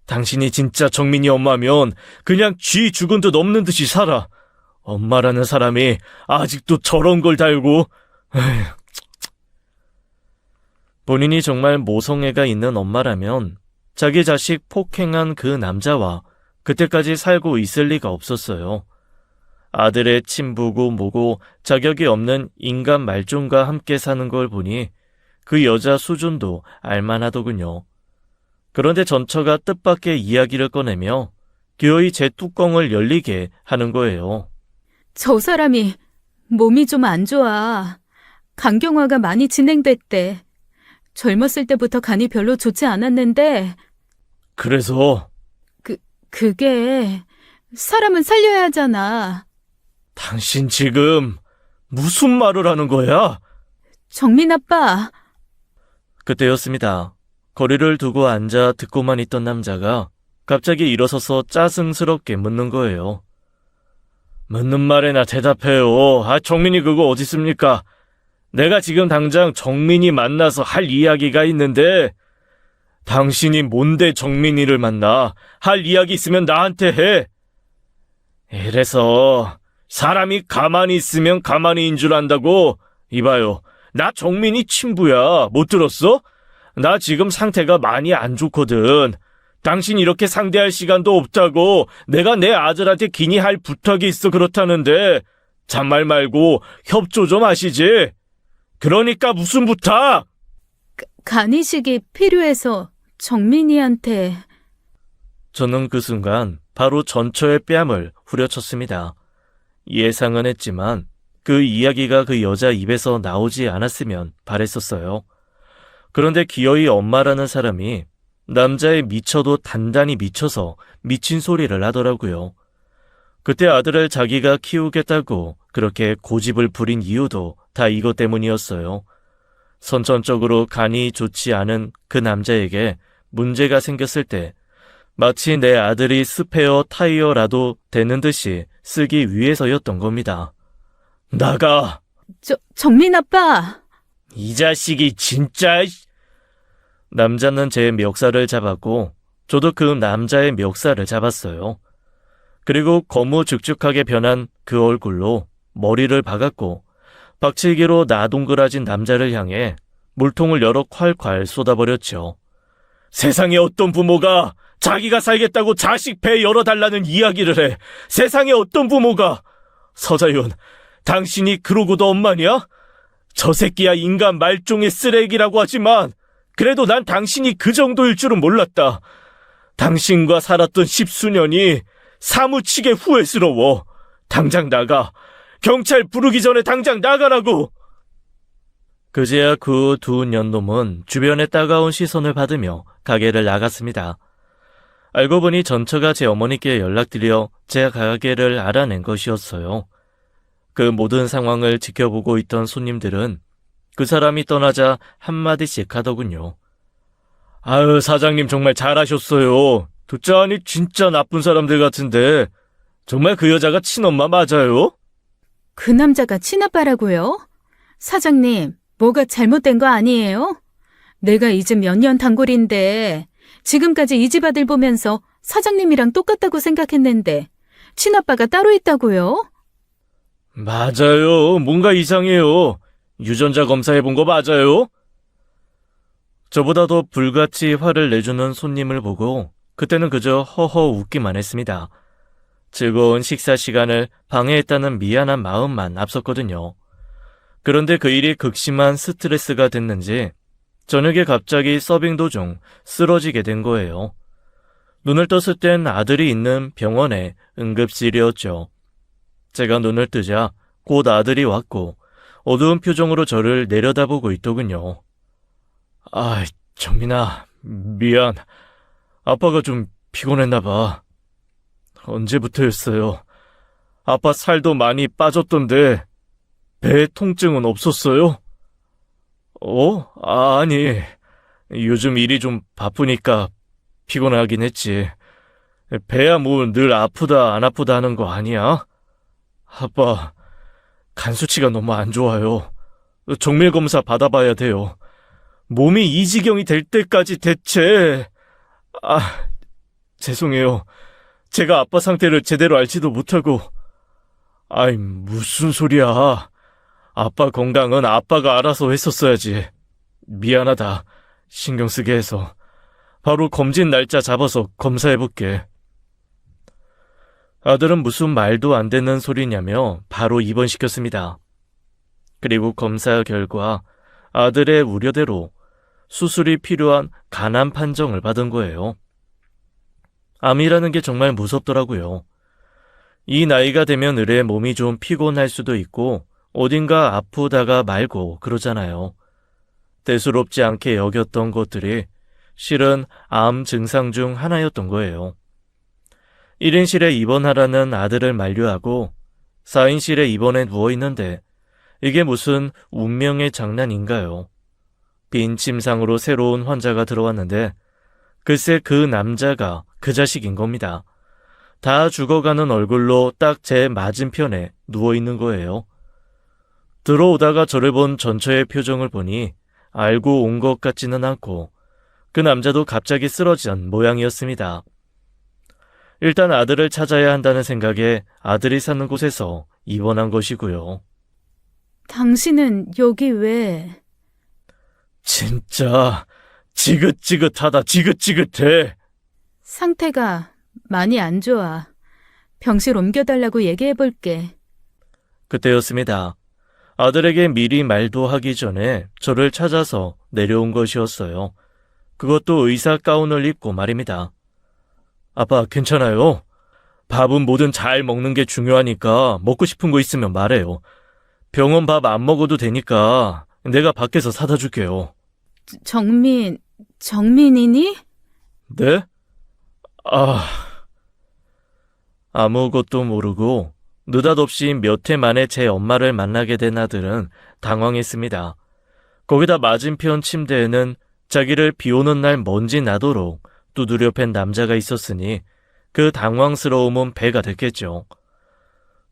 당신이 진짜 정민이 엄마면 그냥 쥐 죽은 듯 없는 듯이 살아. 엄마라는 사람이 아직도 저런 걸 달고. 에휴. 본인이 정말 모성애가 있는 엄마라면 자기 자식 폭행한 그 남자와 그때까지 살고 있을 리가 없었어요. 아들의 친부고 뭐고 자격이 없는 인간 말종과 함께 사는 걸 보니 그 여자 수준도 알만하더군요. 그런데 전처가 뜻밖의 이야기를 꺼내며 기어이 제 뚜껑을 열리게 하는 거예요. 저 사람이 몸이 좀 안 좋아. 간경화가 많이 진행됐대. 젊었을 때부터 간이 별로 좋지 않았는데 그래서 그게 사람은 살려야 하잖아. 당신 지금 무슨 말을 하는 거야? 정민 아빠, 그때였습니다. 거리를 두고 앉아 듣고만 있던 남자가 갑자기 일어서서 짜증스럽게 묻는 거예요. 묻는 말에나 대답해요. 정민이 그거 어디 있습니까? 내가 지금 당장 정민이 만나서 할 이야기가 있는데 당신이 뭔데 정민이를 만나? 할 이야기 있으면 나한테 해. 이래서 사람이 가만히 있으면 가만히인 줄 안다고. 이봐요. 나 정민이 친부야. 못 들었어? 나 지금 상태가 많이 안 좋거든. 당신 이렇게 상대할 시간도 없다고 내가 내 아들한테 기니 할 부탁이 있어 그렇다는데 잔말 말고 협조 좀 하시지. 그러니까 무슨 부탁? 간이식이 필요해서 정민이한테. 저는 그 순간 바로 전처의 뺨을 후려쳤습니다. 예상은 했지만 그 이야기가 그 여자 입에서 나오지 않았으면 바랬었어요. 그런데 기어이 엄마라는 사람이 남자에 미쳐도 단단히 미쳐서 미친 소리를 하더라고요. 그때 아들을 자기가 키우겠다고 그렇게 고집을 부린 이유도 다 이것 때문이었어요. 선천적으로 간이 좋지 않은 그 남자에게 문제가 생겼을 때 마치 내 아들이 스페어 타이어라도 되는 듯이 쓰기 위해서였던 겁니다. 나가! 정민 아빠! 이 자식이 진짜... 남자는 제 멱살을 잡았고 저도 그 남자의 멱살을 잡았어요. 그리고 거무죽죽하게 변한 그 얼굴로 머리를 박았고 박치기로 나동그라진 남자를 향해 물통을 열어 콸콸 쏟아버렸죠. 세상에 어떤 부모가 자기가 살겠다고 자식 배 열어달라는 이야기를 해. 세상에 어떤 부모가. 서자윤, 당신이 그러고도 엄마냐? 저 새끼야 인간 말종의 쓰레기라고 하지만 그래도 난 당신이 그 정도일 줄은 몰랐다. 당신과 살았던 10수년이 사무치게 후회스러워. 당장 나가. 경찰 부르기 전에 당장 나가라고. 그제야 그 두 년놈은 주변의 따가운 시선을 받으며 가게를 나갔습니다. 알고 보니 전처가 제 어머니께 연락드려 제 가게를 알아낸 것이었어요. 그 모든 상황을 지켜보고 있던 손님들은 그 사람이 떠나자 한마디씩 하더군요. 아유, 사장님 정말 잘하셨어요. 듣자하니 진짜 나쁜 사람들 같은데 정말 그 여자가 친엄마 맞아요? 그 남자가 친아빠라고요? 사장님, 뭐가 잘못된 거 아니에요? 내가 이 집 몇 년 단골인데 지금까지 이 집 아들 보면서 사장님이랑 똑같다고 생각했는데 친아빠가 따로 있다고요? 맞아요. 뭔가 이상해요. 유전자 검사해본 거 맞아요? 저보다 더 불같이 화를 내주는 손님을 보고 그때는 그저 허허 웃기만 했습니다. 즐거운 식사 시간을 방해했다는 미안한 마음만 앞섰거든요. 그런데 그 일이 극심한 스트레스가 됐는지 저녁에 갑자기 서빙 도중 쓰러지게 된 거예요. 눈을 떴을 땐 아들이 있는 병원의 응급실이었죠. 제가 눈을 뜨자 곧 아들이 왔고 어두운 표정으로 저를 내려다보고 있더군요. 아, 정민아, 미안. 아빠가 좀 피곤했나 봐. 언제부터였어요? 아빠 살도 많이 빠졌던데 배에 통증은 없었어요? 아니. 요즘 일이 좀 바쁘니까 피곤하긴 했지. 배야 뭐 늘 아프다 안 아프다 하는 거 아니야? 아빠, 간 수치가 너무 안 좋아요. 정밀 검사 받아봐야 돼요. 몸이 이 지경이 될 때까지 대체... 죄송해요. 제가 아빠 상태를 제대로 알지도 못하고... 아이, 무슨 소리야. 아빠 건강은 아빠가 알아서 했었어야지. 미안하다. 신경 쓰게 해서. 바로 검진 날짜 잡아서 검사해볼게. 아들은 무슨 말도 안 되는 소리냐며 바로 입원시켰습니다. 그리고 검사 결과 아들의 우려대로 수술이 필요한 간암 판정을 받은 거예요. 암이라는 게 정말 무섭더라고요. 이 나이가 되면 의뢰 몸이 좀 피곤할 수도 있고 어딘가 아프다가 말고 그러잖아요. 대수롭지 않게 여겼던 것들이 실은 암 증상 중 하나였던 거예요. 1인실에 입원하라는 아들을 만류하고 4인실에 입원해 누워있는데 이게 무슨 운명의 장난인가요? 빈 침상으로 새로운 환자가 들어왔는데 글쎄 그 남자가 그 자식인 겁니다. 다 죽어가는 얼굴로 딱 제 맞은편에 누워있는 거예요. 들어오다가 저를 본 전처의 표정을 보니 알고 온 것 같지는 않고 그 남자도 갑자기 쓰러진 모양이었습니다. 일단 아들을 찾아야 한다는 생각에 아들이 사는 곳에서 입원한 것이고요. 당신은 여기 왜? 진짜 지긋지긋하다 지긋지긋해. 상태가 많이 안 좋아. 병실 옮겨달라고 얘기해볼게. 그때였습니다. 아들에게 미리 말도 하기 전에 저를 찾아서 내려온 것이었어요. 그것도 의사 가운을 입고 말입니다. 아빠, 괜찮아요. 밥은 뭐든 잘 먹는 게 중요하니까 먹고 싶은 거 있으면 말해요. 병원 밥 안 먹어도 되니까 내가 밖에서 사다 줄게요. 정민이니? 네? 아무것도 모르고 느닷없이 몇 해 만에 제 엄마를 만나게 된 아들은 당황했습니다. 거기다 맞은편 침대에는 자기를 비 오는 날 먼지 나도록 두드려 팬 남자가 있었으니 그 당황스러움은 배가 됐겠죠.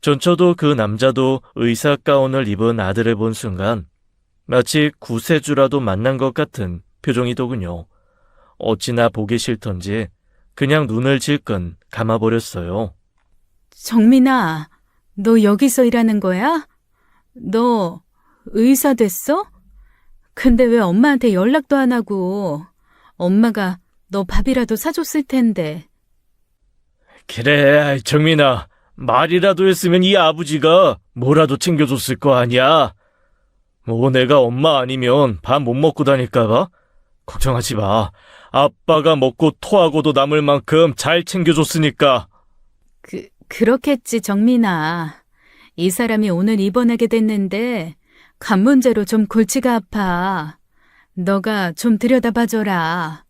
전처도 그 남자도 의사 가운을 입은 아들을 본 순간 마치 구세주라도 만난 것 같은 표정이더군요. 어찌나 보기 싫던지 그냥 눈을 질끈 감아버렸어요. 정민아, 너 여기서 일하는 거야? 너 의사 됐어? 근데 왜 엄마한테 연락도 안 하고? 엄마가 너 밥이라도 사줬을 텐데. 그래, 정민아. 말이라도 했으면 이 아버지가 뭐라도 챙겨줬을 거 아니야. 뭐 내가 엄마 아니면 밥 못 먹고 다닐까봐? 걱정하지 마. 아빠가 먹고 토하고도 남을 만큼 잘 챙겨줬으니까. 그렇겠지, 정민아. 이 사람이 오늘 입원하게 됐는데 간 문제로 좀 골치가 아파. 너가 좀 들여다봐줘라.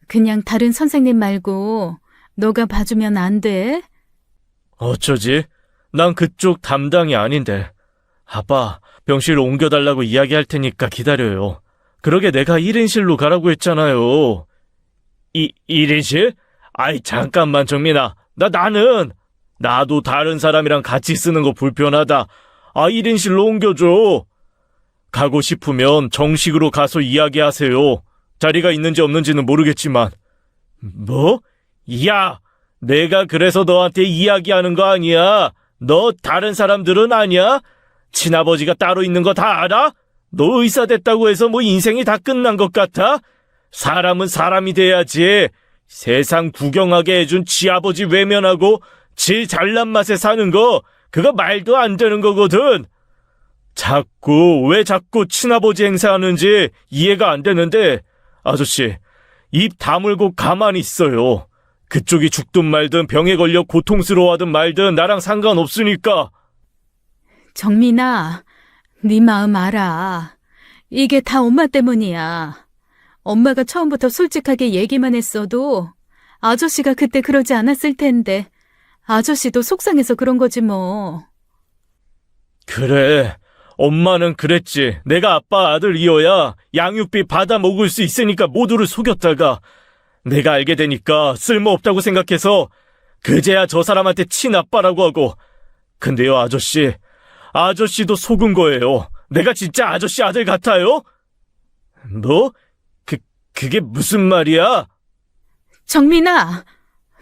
그냥 다른 선생님 말고 너가 봐주면 안 돼? 어쩌지? 난 그쪽 담당이 아닌데. 아빠, 병실 옮겨달라고 이야기할 테니까 기다려요. 그러게 내가 1인실로 가라고 했잖아요. 1인실? 아이, 잠깐만, 정민아. 나도 다른 사람이랑 같이 쓰는 거 불편하다. 1인실로 옮겨줘. 가고 싶으면 정식으로 가서 이야기하세요. 자리가 있는지 없는지는 모르겠지만. 뭐? 야! 내가 그래서 너한테 이야기하는 거 아니야. 너 다른 사람들은 아냐? 친아버지가 따로 있는 거 다 알아? 너 의사 됐다고 해서 뭐 인생이 다 끝난 것 같아? 사람은 사람이 돼야지. 세상 구경하게 해준 지아버지 외면하고 지 잘난 맛에 사는 거 그거 말도 안 되는 거거든. 왜 자꾸 친아버지 행세하는지 이해가 안 되는데 아저씨 입 다물고 가만히 있어요. 그쪽이 죽든 말든 병에 걸려 고통스러워하든 말든 나랑 상관없으니까. 정민아, 네 마음 알아. 이게 다 엄마 때문이야. 엄마가 처음부터 솔직하게 얘기만 했어도 아저씨가 그때 그러지 않았을 텐데 아저씨도 속상해서 그런 거지 뭐. 그래, 엄마는 그랬지. 내가 아빠 아들이어야 양육비 받아 먹을 수 있으니까 모두를 속였다가 내가 알게 되니까 쓸모없다고 생각해서 그제야 저 사람한테 친아빠라고 하고. 근데요, 아저씨도 속은 거예요. 내가 진짜 아저씨 아들 같아요? 뭐? 그게 무슨 말이야? 정민아,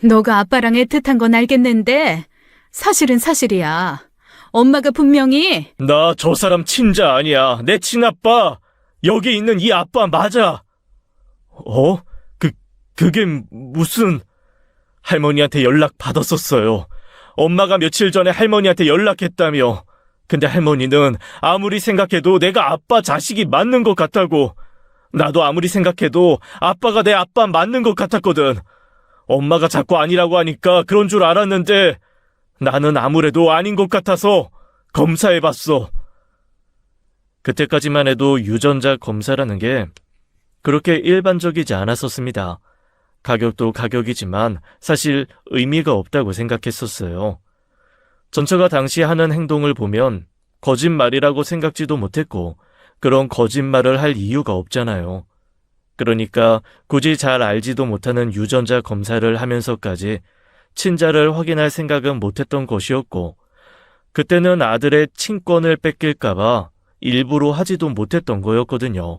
너가 아빠랑 애틋한 건 알겠는데 사실은 사실이야. 엄마가 분명히 나 저 사람 친자 아니야. 내 친아빠. 여기 있는 이 아빠 맞아. 그게 무슨... 할머니한테 연락 받았었어요. 엄마가 며칠 전에 할머니한테 연락했다며. 근데 할머니는 아무리 생각해도 내가 아빠 자식이 맞는 것 같다고. 나도 아무리 생각해도 아빠가 내 아빠 맞는 것 같았거든. 엄마가 자꾸 아니라고 하니까 그런 줄 알았는데 나는 아무래도 아닌 것 같아서 검사해봤어. 그때까지만 해도 유전자 검사라는 게 그렇게 일반적이지 않았었습니다. 가격도 가격이지만 사실 의미가 없다고 생각했었어요. 전처가 당시 하는 행동을 보면 거짓말이라고 생각지도 못했고 그런 거짓말을 할 이유가 없잖아요. 그러니까 굳이 잘 알지도 못하는 유전자 검사를 하면서까지 친자를 확인할 생각은 못했던 것이었고 그때는 아들의 친권을 뺏길까봐 일부러 하지도 못했던 거였거든요.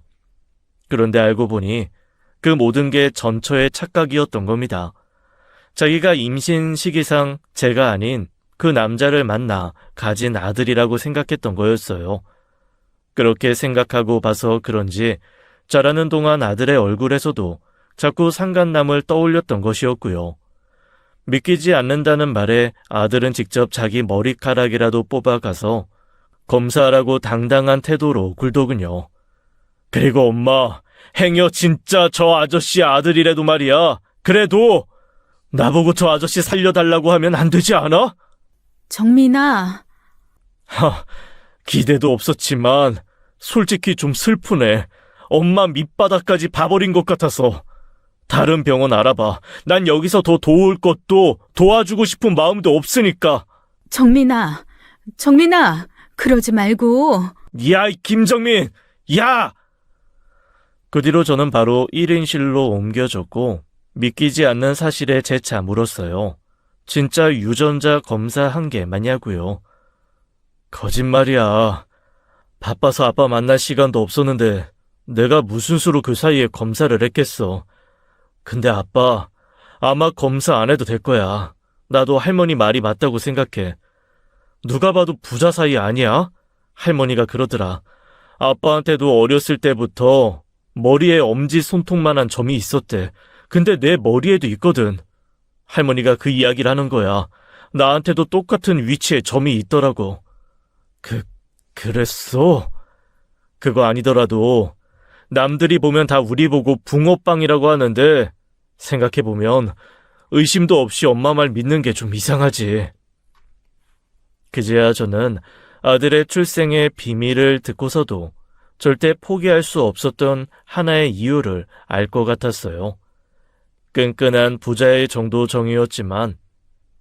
그런데 알고 보니 그 모든 게 전처의 착각이었던 겁니다. 자기가 임신 시기상 제가 아닌 그 남자를 만나 가진 아들이라고 생각했던 거였어요. 그렇게 생각하고 봐서 그런지 자라는 동안 아들의 얼굴에서도 자꾸 상간남을 떠올렸던 것이었고요. 믿기지 않는다는 말에 아들은 직접 자기 머리카락이라도 뽑아가서 검사하라고 당당한 태도로 굴더군요. 그리고 엄마, 행여 진짜 저 아저씨 아들이라도 말이야. 그래도 나보고 저 아저씨 살려달라고 하면 안 되지 않아? 정민아, 기대도 없었지만 솔직히 좀 슬프네. 엄마 밑바닥까지 봐버린 것 같아서. 다른 병원 알아봐. 난 여기서 더 도울 것도 도와주고 싶은 마음도 없으니까. 정민아, 그러지 말고. 야, 이 김정민! 야! 그 뒤로 저는 바로 1인실로 옮겨졌고 믿기지 않는 사실에 재차 물었어요. 진짜 유전자 검사한 게 맞냐고요. 거짓말이야. 바빠서 아빠 만날 시간도 없었는데 내가 무슨 수로 그 사이에 검사를 했겠어. 근데 아빠, 아마 검사 안 해도 될 거야. 나도 할머니 말이 맞다고 생각해. 누가 봐도 부자 사이 아니야? 할머니가 그러더라. 아빠한테도 어렸을 때부터 머리에 엄지 손톱만한 점이 있었대. 근데 내 머리에도 있거든. 할머니가 그 이야기를 하는 거야. 나한테도 똑같은 위치에 점이 있더라고. 그랬어? 그거 아니더라도 남들이 보면 다 우리 보고 붕어빵이라고 하는데 생각해보면 의심도 없이 엄마 말 믿는 게 좀 이상하지. 그제야 저는 아들의 출생의 비밀을 듣고서도 절대 포기할 수 없었던 하나의 이유를 알 것 같았어요. 끈끈한 부자의 정도 정이었지만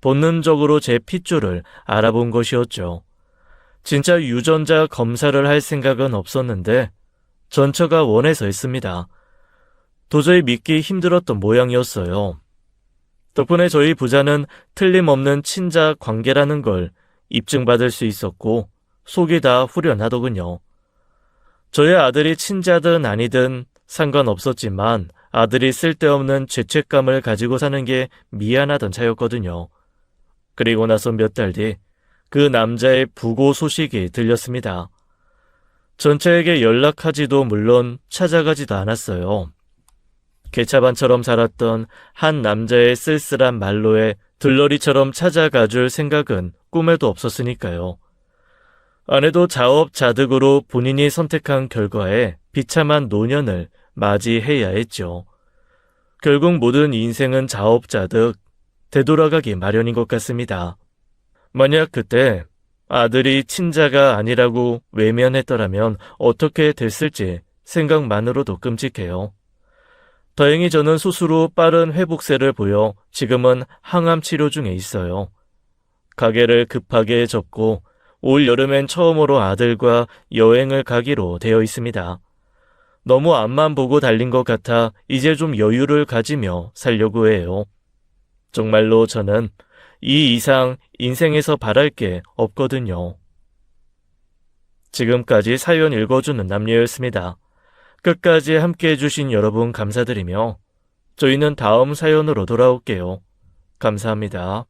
본능적으로 제 핏줄을 알아본 것이었죠. 진짜 유전자 검사를 할 생각은 없었는데 전처가 원해서 했습니다. 도저히 믿기 힘들었던 모양이었어요. 덕분에 저희 부자는 틀림없는 친자 관계라는 걸 입증받을 수 있었고 속이 다 후련하더군요. 저의 아들이 친자든 아니든 상관없었지만 아들이 쓸데없는 죄책감을 가지고 사는 게 미안하던 차였거든요. 그리고 나서 몇 달 뒤 그 남자의 부고 소식이 들렸습니다. 전처에게 연락하지도 물론 찾아가지도 않았어요. 개차반처럼 살았던 한 남자의 쓸쓸한 말로에 들러리처럼 찾아가줄 생각은 꿈에도 없었으니까요. 아내도 자업자득으로 본인이 선택한 결과에 비참한 노년을 맞이해야 했죠. 결국 모든 인생은 자업자득, 되돌아가기 마련인 것 같습니다. 만약 그때 아들이 친자가 아니라고 외면했더라면 어떻게 됐을지 생각만으로도 끔찍해요. 다행히 저는 스스로 빠른 회복세를 보여 지금은 항암 치료 중에 있어요. 가게를 급하게 접고 올 여름엔 처음으로 아들과 여행을 가기로 되어 있습니다. 너무 앞만 보고 달린 것 같아 이제 좀 여유를 가지며 살려고 해요. 정말로 저는 이 이상 인생에서 바랄 게 없거든요. 지금까지 사연 읽어주는 남녀였습니다. 끝까지 함께 해주신 여러분 감사드리며 저희는 다음 사연으로 돌아올게요. 감사합니다.